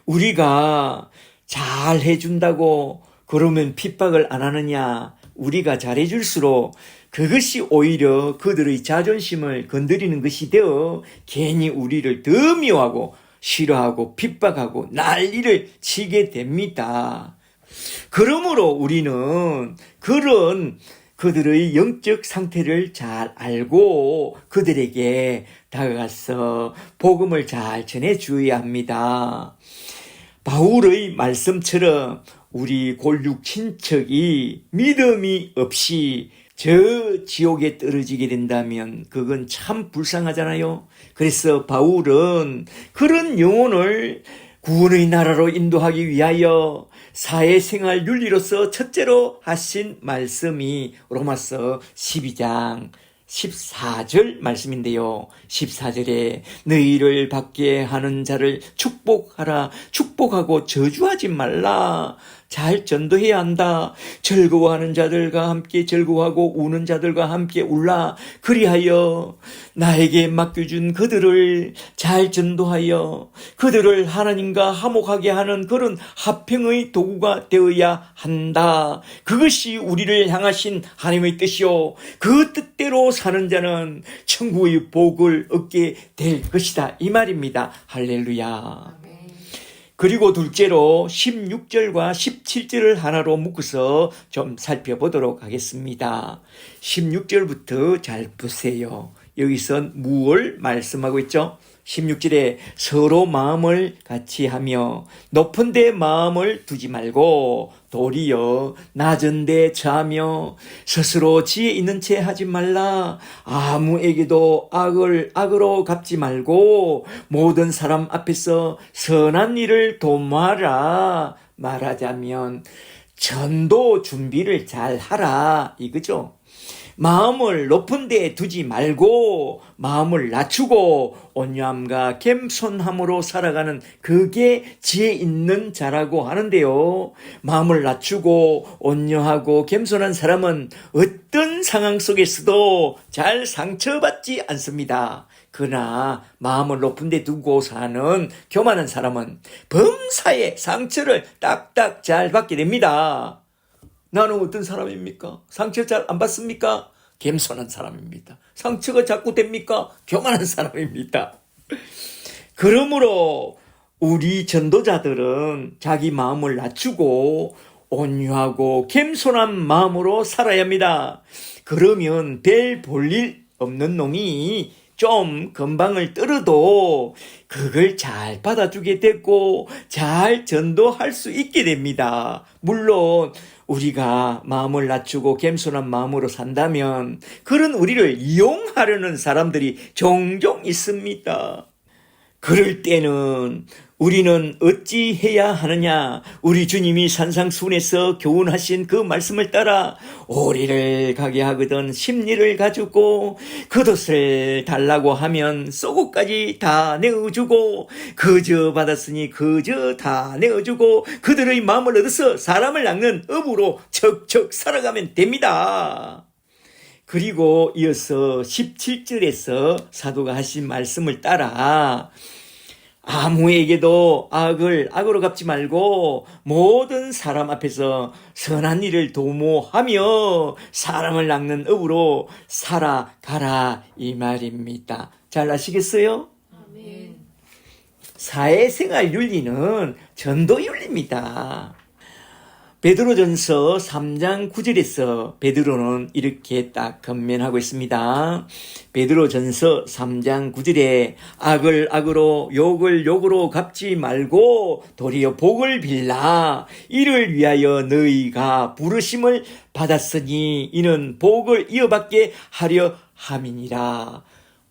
우리가 잘 해준다고 그러면 핍박을 안 하느냐? 우리가 잘해줄수록 그것이 오히려 그들의 자존심을 건드리는 것이 되어 괜히 우리를 더 미워하고 싫어하고 핍박하고 난리를 치게 됩니다. 그러므로 우리는 그런 그들의 영적 상태를 잘 알고 그들에게 다가가서 복음을 잘 전해주어야 합니다. 바울의 말씀처럼 우리 골육 친척이 믿음이 없이 저 지옥에 떨어지게 된다면 그건 참 불쌍하잖아요. 그래서 바울은 그런 영혼을 구원의 나라로 인도하기 위하여 사회생활 윤리로서 첫째로 하신 말씀이 로마서 12장 14절 말씀인데요. 14절에 너희를 받게 하는 자를 축복하라. 축복하고 저주하지 말라. 잘 전도해야 한다. 즐거워하는 자들과 함께 즐거워하고 우는 자들과 함께 울라. 그리하여 나에게 맡겨준 그들을 잘 전도하여 그들을 하나님과 화목하게 하는 그런 화평의 도구가 되어야 한다. 그것이 우리를 향하신 하나님의 뜻이요. 그 뜻대로 사는 자는 천국의 복을 얻게 될 것이다. 이 말입니다. 할렐루야. 그리고 둘째로 16절과 17절을 하나로 묶어서 좀 살펴보도록 하겠습니다. 16절부터 잘 보세요. 여기선 무엇을 말씀하고 있죠? 16절에 서로 마음을 같이 하며 높은 데 마음을 두지 말고 도리어 낮은 데 처하며 스스로 지혜 있는 채 하지 말라. 아무에게도 악을 악으로 갚지 말고 모든 사람 앞에서 선한 일을 도모하라. 말하자면 전도 준비를 잘 하라 이거죠. 마음을 높은 데 두지 말고 마음을 낮추고 온유함과 겸손함으로 살아가는 그게 지혜 있는 자라고 하는데요. 마음을 낮추고 온유하고 겸손한 사람은 어떤 상황 속에서도 잘 상처받지 않습니다. 그러나 마음을 높은 데 두고 사는 교만한 사람은 범사에 상처를 딱딱 잘 받게 됩니다. 나는 어떤 사람입니까? 상처 잘 안 받습니까? 겸손한 사람입니다. 상처가 자꾸 됩니까? 교만한 사람입니다. 그러므로 우리 전도자들은 자기 마음을 낮추고 온유하고 겸손한 마음으로 살아야 합니다. 그러면 별 볼일 없는 놈이 좀 건방을 떨어도 그걸 잘 받아주게 되고 잘 전도할 수 있게 됩니다. 물론 우리가 마음을 낮추고 겸손한 마음으로 산다면 그런 우리를 이용하려는 사람들이 종종 있습니다. 그럴 때는 우리는 어찌 해야 하느냐? 우리 주님이 산상수훈에서 교훈하신 그 말씀을 따라 오리를 가게 하거든 심리를 가지고 겉옷을 달라고 하면 속옷까지 다 내어주고 거저 받았으니 거저 다 내어주고 그들의 마음을 얻어서 사람을 낚는 업으로 척척 살아가면 됩니다. 그리고 이어서 17절에서 사도가 하신 말씀을 따라 아무에게도 악을 악으로 갚지 말고 모든 사람 앞에서 선한 일을 도모하며 사람을 낚는 업으로 살아가라 이 말입니다. 잘 아시겠어요? 아멘. 사회생활 윤리는 전도 윤리입니다. 베드로전서 3장 9절에서 베드로는 이렇게 딱 건면하고 있습니다. 베드로전서 3장 9절에 악을 악으로 욕을 욕으로 갚지 말고 도리어 복을 빌라. 이를 위하여 너희가 부르심을 받았으니 이는 복을 이어받게 하려 함이니라.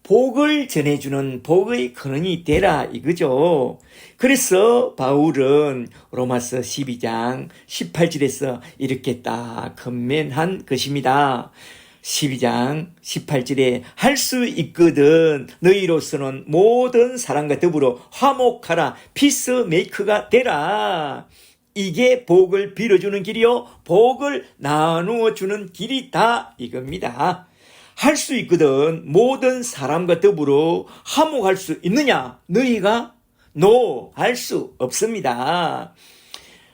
복을 전해주는 복의 근원이 되라 이거죠. 그래서 바울은 로마서 12장 18절에서 이렇게 딱 건면한 것입니다. 12장 18절에 할 수 있거든 너희로서는 모든 사람과 더불어 화목하라 피스메이커가 되라. 이게 복을 빌어주는 길이요 복을 나누어 주는 길이다 이겁니다. 할 수 있거든 모든 사람과 더불어 화목할 수 있느냐? 너희가? No, 할 수 없습니다.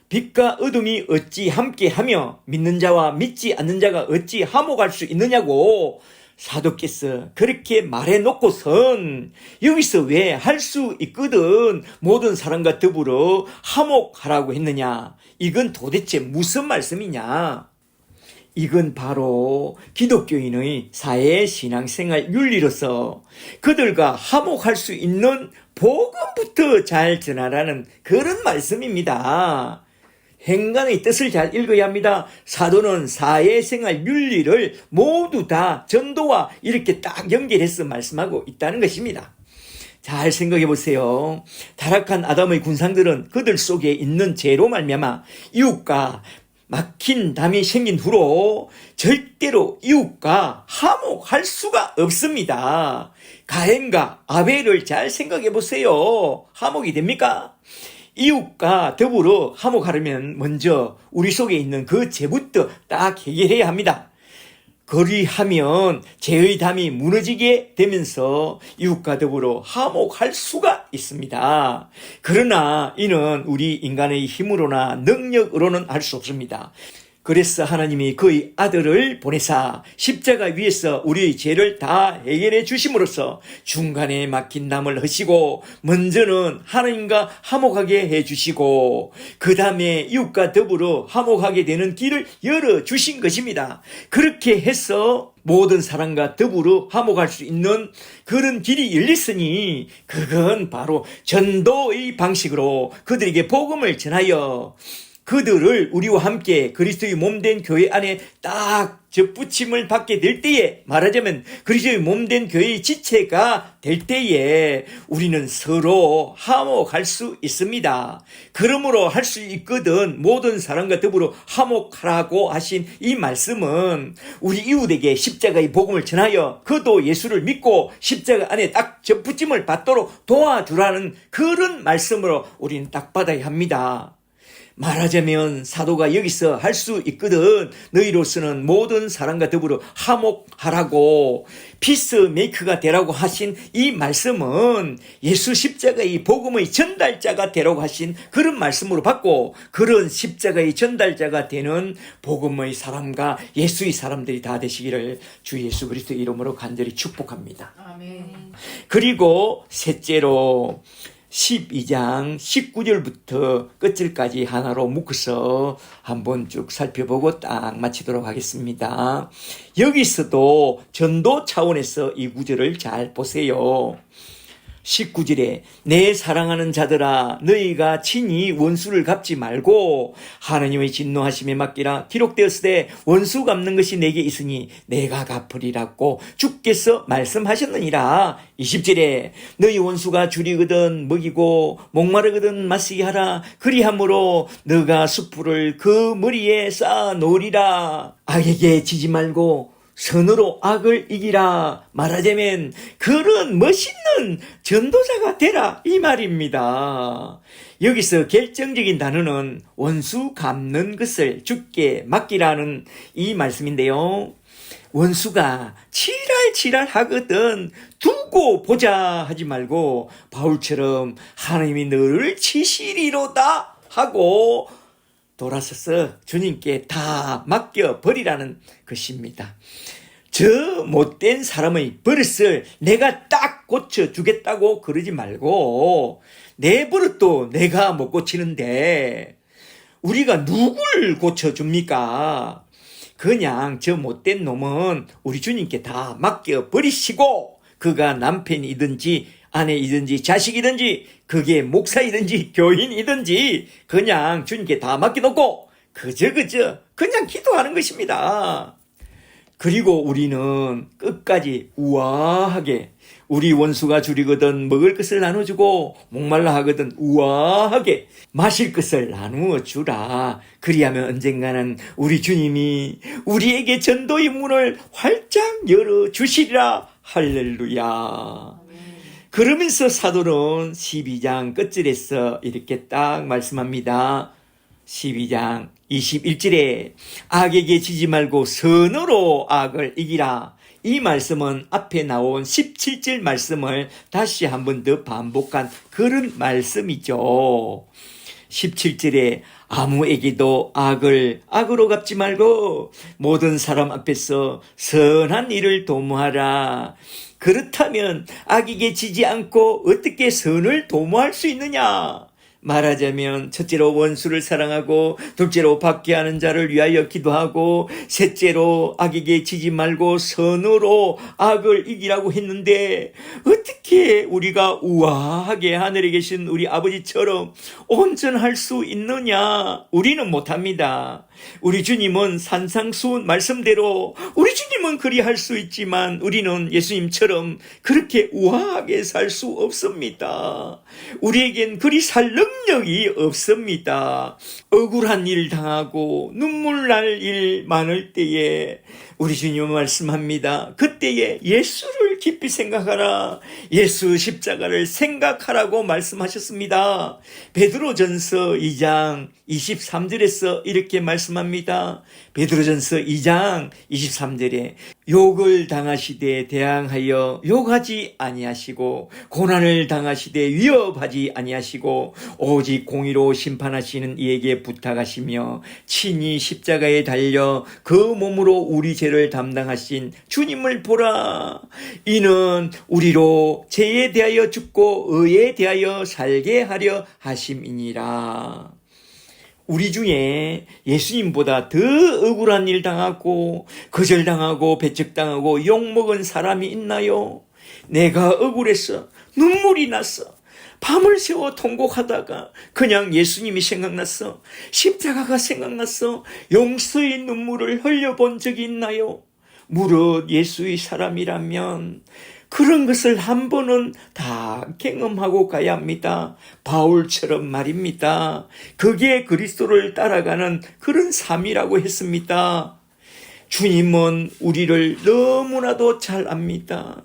빛과 어둠이 어찌 함께하며 믿는 자와 믿지 않는 자가 어찌 화목할 수 있느냐고 사도께서 그렇게 말해놓고선 여기서 왜 할 수 있거든 모든 사람과 더불어 화목하라고 했느냐? 이건 도대체 무슨 말씀이냐? 이건 바로 기독교인의 사회 신앙생활 윤리로서 그들과 화목할 수 있는 복음부터 잘 전하라는 그런 말씀입니다. 행간의 뜻을 잘 읽어야 합니다. 사도는 사회생활 윤리를 모두 다 전도와 이렇게 딱 연결해서 말씀하고 있다는 것입니다. 잘 생각해 보세요. 타락한 아담의 군상들은 그들 속에 있는 죄로 말미암아 이웃과 막힌 담이 생긴 후로 절대로 이웃과 화목할 수가 없습니다. 가인과 아벨을 잘 생각해 보세요. 화목이 됩니까? 이웃과 더불어 화목하려면 먼저 우리 속에 있는 그 죄부터 딱 해결해야 합니다. 그리하면 죄의 담이 무너지게 되면서 이웃과 더불어 화목할 수가 있습니다. 그러나 이는 우리 인간의 힘으로나 능력으로는 할 수 없습니다. 그래서 하나님이 그의 아들을 보내사 십자가 위에서 우리의 죄를 다 해결해 주심으로써 중간에 막힌 담을 허시고 먼저는 하나님과 화목하게 해 주시고 그 다음에 이웃과 더불어 화목하게 되는 길을 열어주신 것입니다. 그렇게 해서 모든 사람과 더불어 화목할 수 있는 그런 길이 열렸으니 그건 바로 전도의 방식으로 그들에게 복음을 전하여 그들을 우리와 함께 그리스도의 몸된 교회 안에 딱 접붙임을 받게 될 때에, 말하자면 그리스도의 몸된 교회의 지체가 될 때에 우리는 서로 화목할 수 있습니다. 그러므로 할 수 있거든 모든 사람과 더불어 화목하라고 하신 이 말씀은 우리 이웃에게 십자가의 복음을 전하여 그도 예수를 믿고 십자가 안에 딱 접붙임을 받도록 도와주라는 그런 말씀으로 우리는 딱 받아야 합니다. 말하자면 사도가 여기서 할 수 있거든 너희로서는 모든 사람과 더불어 화목하라고 피스메이커가 되라고 하신 이 말씀은 예수 십자가의 복음의 전달자가 되라고 하신 그런 말씀으로 받고 그런 십자가의 전달자가 되는 복음의 사람과 예수의 사람들이 다 되시기를 주 예수 그리스도의 이름으로 간절히 축복합니다. 아멘. 그리고 셋째로 12장 19절부터 끝절까지 하나로 묶어서 한번 쭉 살펴보고 딱 마치도록 하겠습니다. 여기서도 전도 차원에서 이 구절을 잘 보세요. 19절에 내 사랑하는 자들아 너희가 친히 원수를 갚지 말고 하나님의 진노하심에 맡기라. 기록되었으되 원수 갚는 것이 내게 있으니 내가 갚으리라고 주께서 말씀하셨느니라. 20절에 너희 원수가 줄이거든 먹이고 목마르거든 마시게 하라. 그리함으로 너가 숯불을 그 머리에 쌓아 놓으리라. 악에게 지지 말고 선으로 악을 이기라. 말하자면 그런 멋있는 전도자가 되라 이 말입니다. 여기서 결정적인 단어는 원수 갚는 것을 주께 맡기라는 이 말씀인데요. 원수가 지랄지랄 하거든 두고 보자 하지 말고 바울처럼 하나님이 너를 치시리로다 하고 돌아서서 주님께 다 맡겨버리라는 것입니다. 저 못된 사람의 버릇을 내가 딱 고쳐주겠다고 그러지 말고 내 버릇도 내가 못 고치는데 우리가 누굴 고쳐줍니까? 그냥 저 못된 놈은 우리 주님께 다 맡겨버리시고 그가 남편이든지 아내이든지 자식이든지 그게 목사이든지 교인이든지 그냥 주님께 다 맡겨놓고 그저 그냥 기도하는 것입니다. 그리고 우리는 끝까지 우아하게 우리 원수가 줄이거든 먹을 것을 나눠주고 목말라 하거든 우아하게 마실 것을 나누어 주라. 그리하면 언젠가는 우리 주님이 우리에게 전도의 문을 활짝 열어주시리라. 할렐루야. 그러면서 사도는 12장 끝절에서 이렇게 딱 말씀합니다. 12장 21절에 악에게 지지 말고 선으로 악을 이기라. 이 말씀은 앞에 나온 17절 말씀을 다시 한 번 더 반복한 그런 말씀이죠. 17절에 아무에게도 악을 악으로 갚지 말고 모든 사람 앞에서 선한 일을 도모하라. 그렇다면 악에게 지지 않고 어떻게 선을 도모할 수 있느냐? 말하자면 첫째로 원수를 사랑하고 둘째로 박해하는 자를 위하여 기도하고 셋째로 악에게 지지 말고 선으로 악을 이기라고 했는데 어떻게 우리가 우아하게 하늘에 계신 우리 아버지처럼 온전할 수 있느냐? 우리는 못합니다. 우리 주님은 산상수훈 말씀대로 우리 주님은 그리할 수 있지만 우리는 예수님처럼 그렇게 우아하게 살 수 없습니다. 우리에겐 그리 살 능력이 없습니다. 억울한 일 당하고 눈물 날 일 많을 때에 우리 주님은 말씀합니다. 그때에 예수를 깊이 생각하라. 예수 십자가를 생각하라고 말씀하셨습니다. 베드로전서 2장 23절에서 이렇게 말씀합니다. 베드로전서 2장 23절에 욕을 당하시되 대항하여 욕하지 아니하시고 고난을 당하시되 위협하지 아니하시고 오직 공의로 심판하시는 이에게 부탁하시며 친히 십자가에 달려 그 몸으로 우리 죄를 담당하신 주님을 보라. 이는 우리로 죄에 대하여 죽고 의에 대하여 살게 하려 하심이니라. 우리 중에 예수님보다 더 억울한 일 당하고 거절당하고 배척당하고 욕먹은 사람이 있나요? 내가 억울해서 눈물이 났어. 밤을 새워 통곡하다가 그냥 예수님이 생각났어. 십자가가 생각났어. 용서의 눈물을 흘려본 적이 있나요? 무릇 예수의 사람이라면 그런 것을 한 번은 다 경험하고 가야 합니다. 바울처럼 말입니다. 그게 그리스도를 따라가는 그런 삶이라고 했습니다. 주님은 우리를 너무나도 잘 압니다.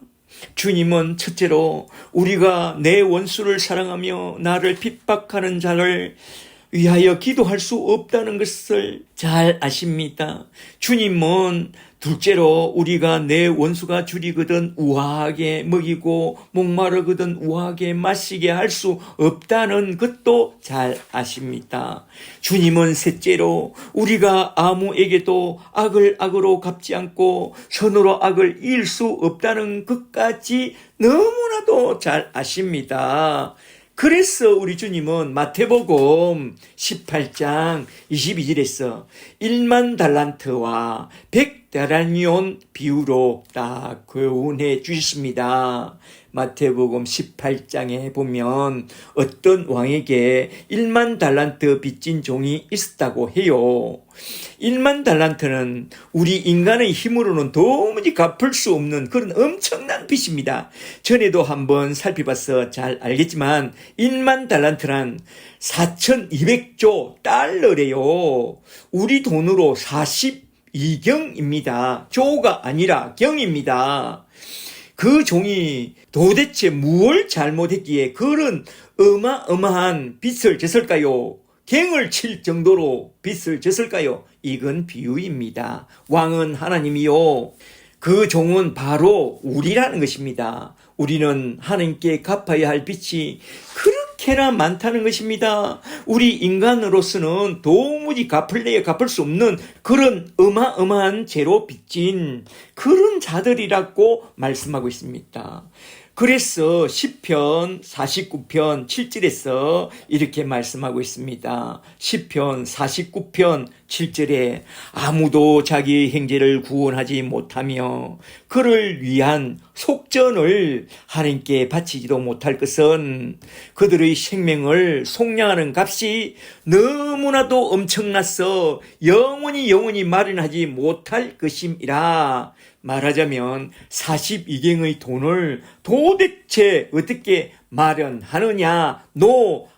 주님은 첫째로 우리가 내 원수를 사랑하며 나를 핍박하는 자를 위하여 기도할 수 없다는 것을 잘 아십니다. 주님은 둘째로 우리가 내 원수가 줄이거든 우아하게 먹이고 목마르거든 우아하게 마시게 할 수 없다는 것도 잘 아십니다. 주님은 셋째로 우리가 아무에게도 악을 악으로 갚지 않고 선으로 악을 이길 수 없다는 것까지 너무나도 잘 아십니다. 그래서 우리 주님은 마태복음 18장 22절에서 1만 달란트와 100데나리온 비유로 딱 교훈해 주셨습니다. 마태복음 18장에 보면 어떤 왕에게 1만 달란트 빚진 종이 있었다고 해요. 1만 달란트는 우리 인간의 힘으로는 도무지 갚을 수 없는 그런 엄청난 빚입니다. 전에도 한번 살펴봐서 잘 알겠지만 1만 달란트란 4,200조 달러래요. 우리 돈으로 42경입니다. 조가 아니라 경입니다. 그 종이 도대체 무엇을 잘못했기에 그런 어마어마한 빚을 졌을까요? 갱을 칠 정도로 빚을 졌을까요? 이건 비유입니다. 왕은 하나님이요. 그 종은 바로 우리라는 것입니다. 우리는 하나님께 갚아야 할 빚이 그렇게나 많다는 것입니다. 우리 인간으로서는 도무지 갚을 수 없는 그런 어마어마한 죄로 빚진 그런 자들이라고 말씀하고 있습니다. 그래서 시편 49편 7절에서 이렇게 말씀하고 있습니다. 시편 49편 7절에 아무도 자기 형제를 구원하지 못하며 그를 위한 속전을 하나님께 바치지도 못할 것은 그들의 생명을 속량하는 값이 너무나도 엄청나서 영원히 마련하지 못할 것임이라. 말하자면 42경의 돈을 도대체 어떻게 마련하느냐?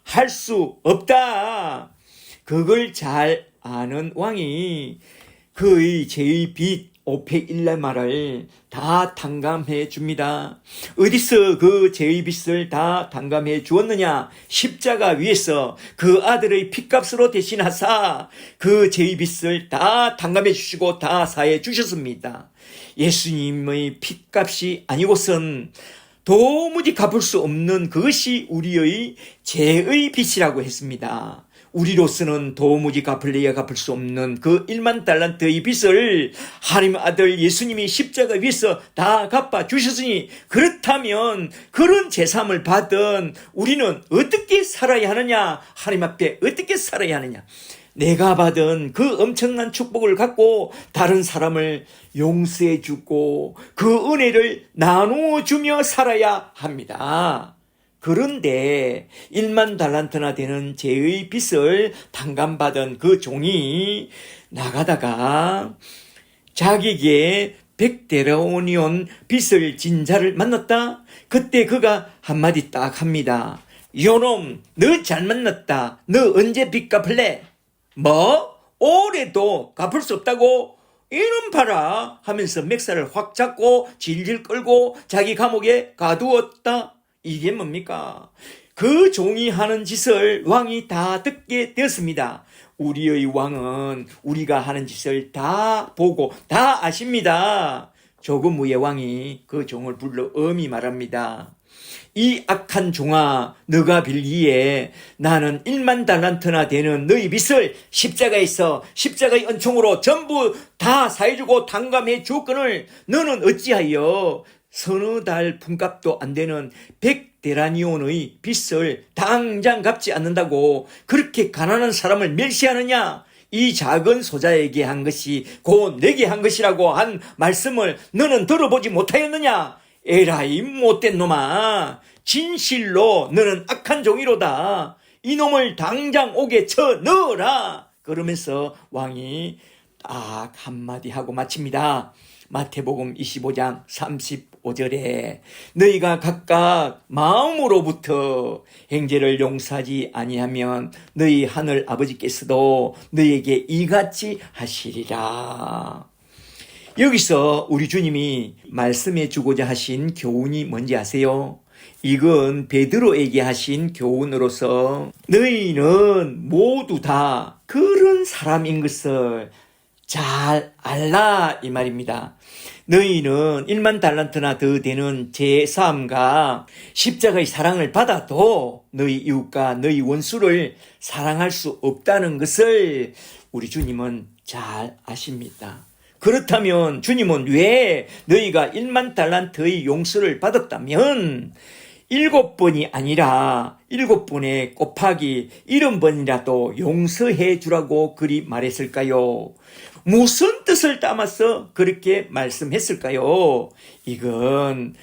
할 수 없다. 그걸 잘 아는 왕이 그의 죄의 빚 5팩 1레마를 다 탕감해 줍니다. 어디서 그 죄의 빚을 다 탕감해 주었느냐? 십자가 위에서 그 아들의 핏값으로 대신하사 그 죄의 빚을 다 탕감해 주시고 다 사해 주셨습니다. 예수님의 핏값이 아니고선 도무지 갚을 수 없는 그것이 우리의 죄의 빚이라고 했습니다. 우리로서는 도무지 갚을래야 갚을 수 없는 그 1만 달란트의 빚을 하나님 아들 예수님이 십자가 위에서 다 갚아 주셨으니, 그렇다면 그런 제삼을 받은 우리는 어떻게 살아야 하느냐? 하나님 앞에 어떻게 살아야 하느냐? 내가 받은 그 엄청난 축복을 갖고 다른 사람을 용서해 주고 그 은혜를 나누어 주며 살아야 합니다. 그런데 1만 달란트나 되는 죄의 빚을 탕감받은 그 종이 나가다가 자기에게 100데나리온 빚을 진 자를 만났다. 그때 그가 한마디 딱 합니다. 요놈, 너 잘 만났다. 너 언제 빚 갚을래? 뭐? 올해도 갚을 수 없다고? 이놈 봐라 하면서 맥살을 확 잡고 질질 끌고 자기 감옥에 가두었다. 이게 뭡니까? 그 종이 하는 짓을 왕이 다 듣게 되었습니다. 우리의 왕은 우리가 하는 짓을 다 보고 다 아십니다. 조금 후에 왕이 그 종을 불러 엄히 말합니다. 이 악한 종아, 너가 빌기에 나는 1만 달란트나 되는 너희 빚을 십자가에서 십자가의 은총으로 전부 다 사해주고 탕감해 주었거늘 너는 어찌하여 서너 달 품값도 안 되는 100데나리온의 빚을 당장 갚지 않는다고 그렇게 가난한 사람을 멸시하느냐? 이 작은 소자에게 한 것이 곧 내게 한 것이라고 한 말씀을 너는 들어보지 못하였느냐? 에라이 못된 놈아, 진실로 너는 악한 종이로다. 이놈을 당장 옥에 쳐 넣어라. 그러면서 왕이 딱 한마디 하고 마칩니다. 마태복음 25장 35절에 너희가 각각 마음으로부터 형제를 용서하지 아니하면 너희 하늘 아버지께서도 너희에게 이같이 하시리라. 여기서 우리 주님이 말씀해 주고자 하신 교훈이 뭔지 아세요? 이건 베드로에게 하신 교훈으로서 너희는 모두 다 그런 사람인 것을 잘 알라 이 말입니다. 너희는 1만 달란트나 더 되는 제사함과 십자가의 사랑을 받아도 너희 이웃과 너희 원수를 사랑할 수 없다는 것을 우리 주님은 잘 아십니다. 그렇다면 주님은 왜 너희가 1만 달란트의 용서를 받았다면 7번이 아니라 7번에 곱하기 70번이라도 용서해 주라고 그리 말했을까요? 무슨 뜻을 담아서 그렇게 말씀했을까요? 이건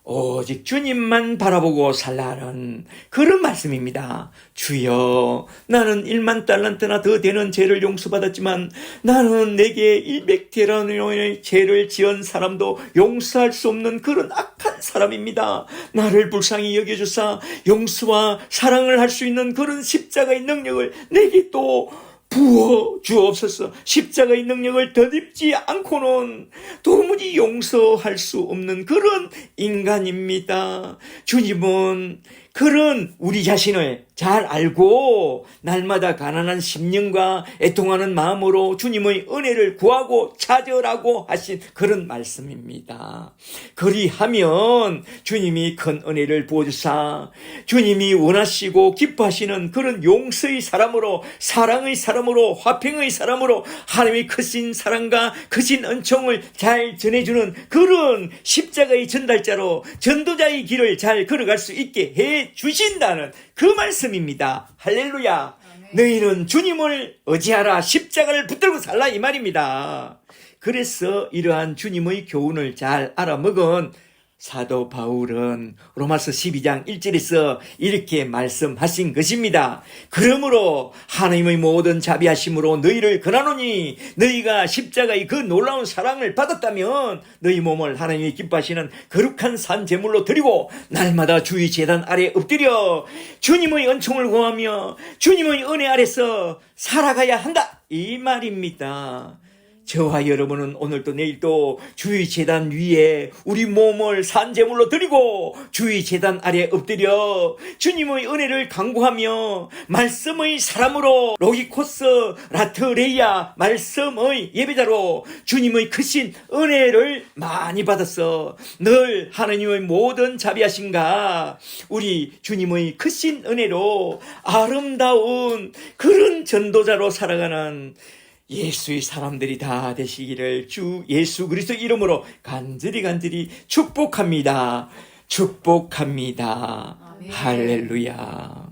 오직 주님만 바라보고 살라는 그런 말씀입니다. 주여, 나는 1만 달란트나 더 되는 죄를 용서받았지만 나는 내게 100데나리온의 죄를 지은 사람도 용서할 수 없는 그런 악한 사람입니다. 나를 불쌍히 여겨주사 용서와 사랑을 할 수 있는 그런 십자가의 능력을 내게 또 부어 주옵소서. 십자가의 능력을 덧입지 않고는 도무지 용서할 수 없는 그런 인간입니다. 주님은 그런 우리 자신을 잘 알고 날마다 가난한 심령과 애통하는 마음으로 주님의 은혜를 구하고 찾으라고 하신 그런 말씀입니다. 그리하면 주님이 큰 은혜를 부어주사 주님이 원하시고 기뻐하시는 그런 용서의 사람으로, 사랑의 사람으로, 화평의 사람으로 하나님의 크신 사랑과 크신 은총을 잘 전해주는 그런 십자가의 전달자로 전도자의 길을 잘 걸어갈 수 있게 해 주신다는 그 말씀입니다. 할렐루야. 너희는 주님을 의지하라, 십자가를 붙들고 살라 이 말입니다. 그래서 이러한 주님의 교훈을 잘 알아먹은 사도 바울은 로마서 12장 1절에서 이렇게 말씀하신 것입니다. 그러므로 하나님의 모든 자비하심으로 너희를 권하노니 너희가 십자가의 그 놀라운 사랑을 받았다면 너희 몸을 하나님이 기뻐하시는 거룩한 산 제물로 드리고 날마다 주의 제단 아래 엎드려 주님의 은총을 구하며 주님의 은혜 아래서 살아가야 한다 이 말입니다. 저와 여러분은 오늘도 내일도 주의 제단 위에 우리 몸을 산제물로 드리고 주의 제단 아래 엎드려 주님의 은혜를 간구하며 말씀의 사람으로 로기코스 라트레이아 말씀의 예배자로 주님의 크신 은혜를 많이 받았어. 늘 하나님의 모든 자비하신가 우리 주님의 크신 은혜로 아름다운 그런 전도자로 살아가는 예수의 사람들이 다 되시기를 주 예수 그리스도 이름으로 간절히 축복합니다. 축복합니다. 아멘. 할렐루야.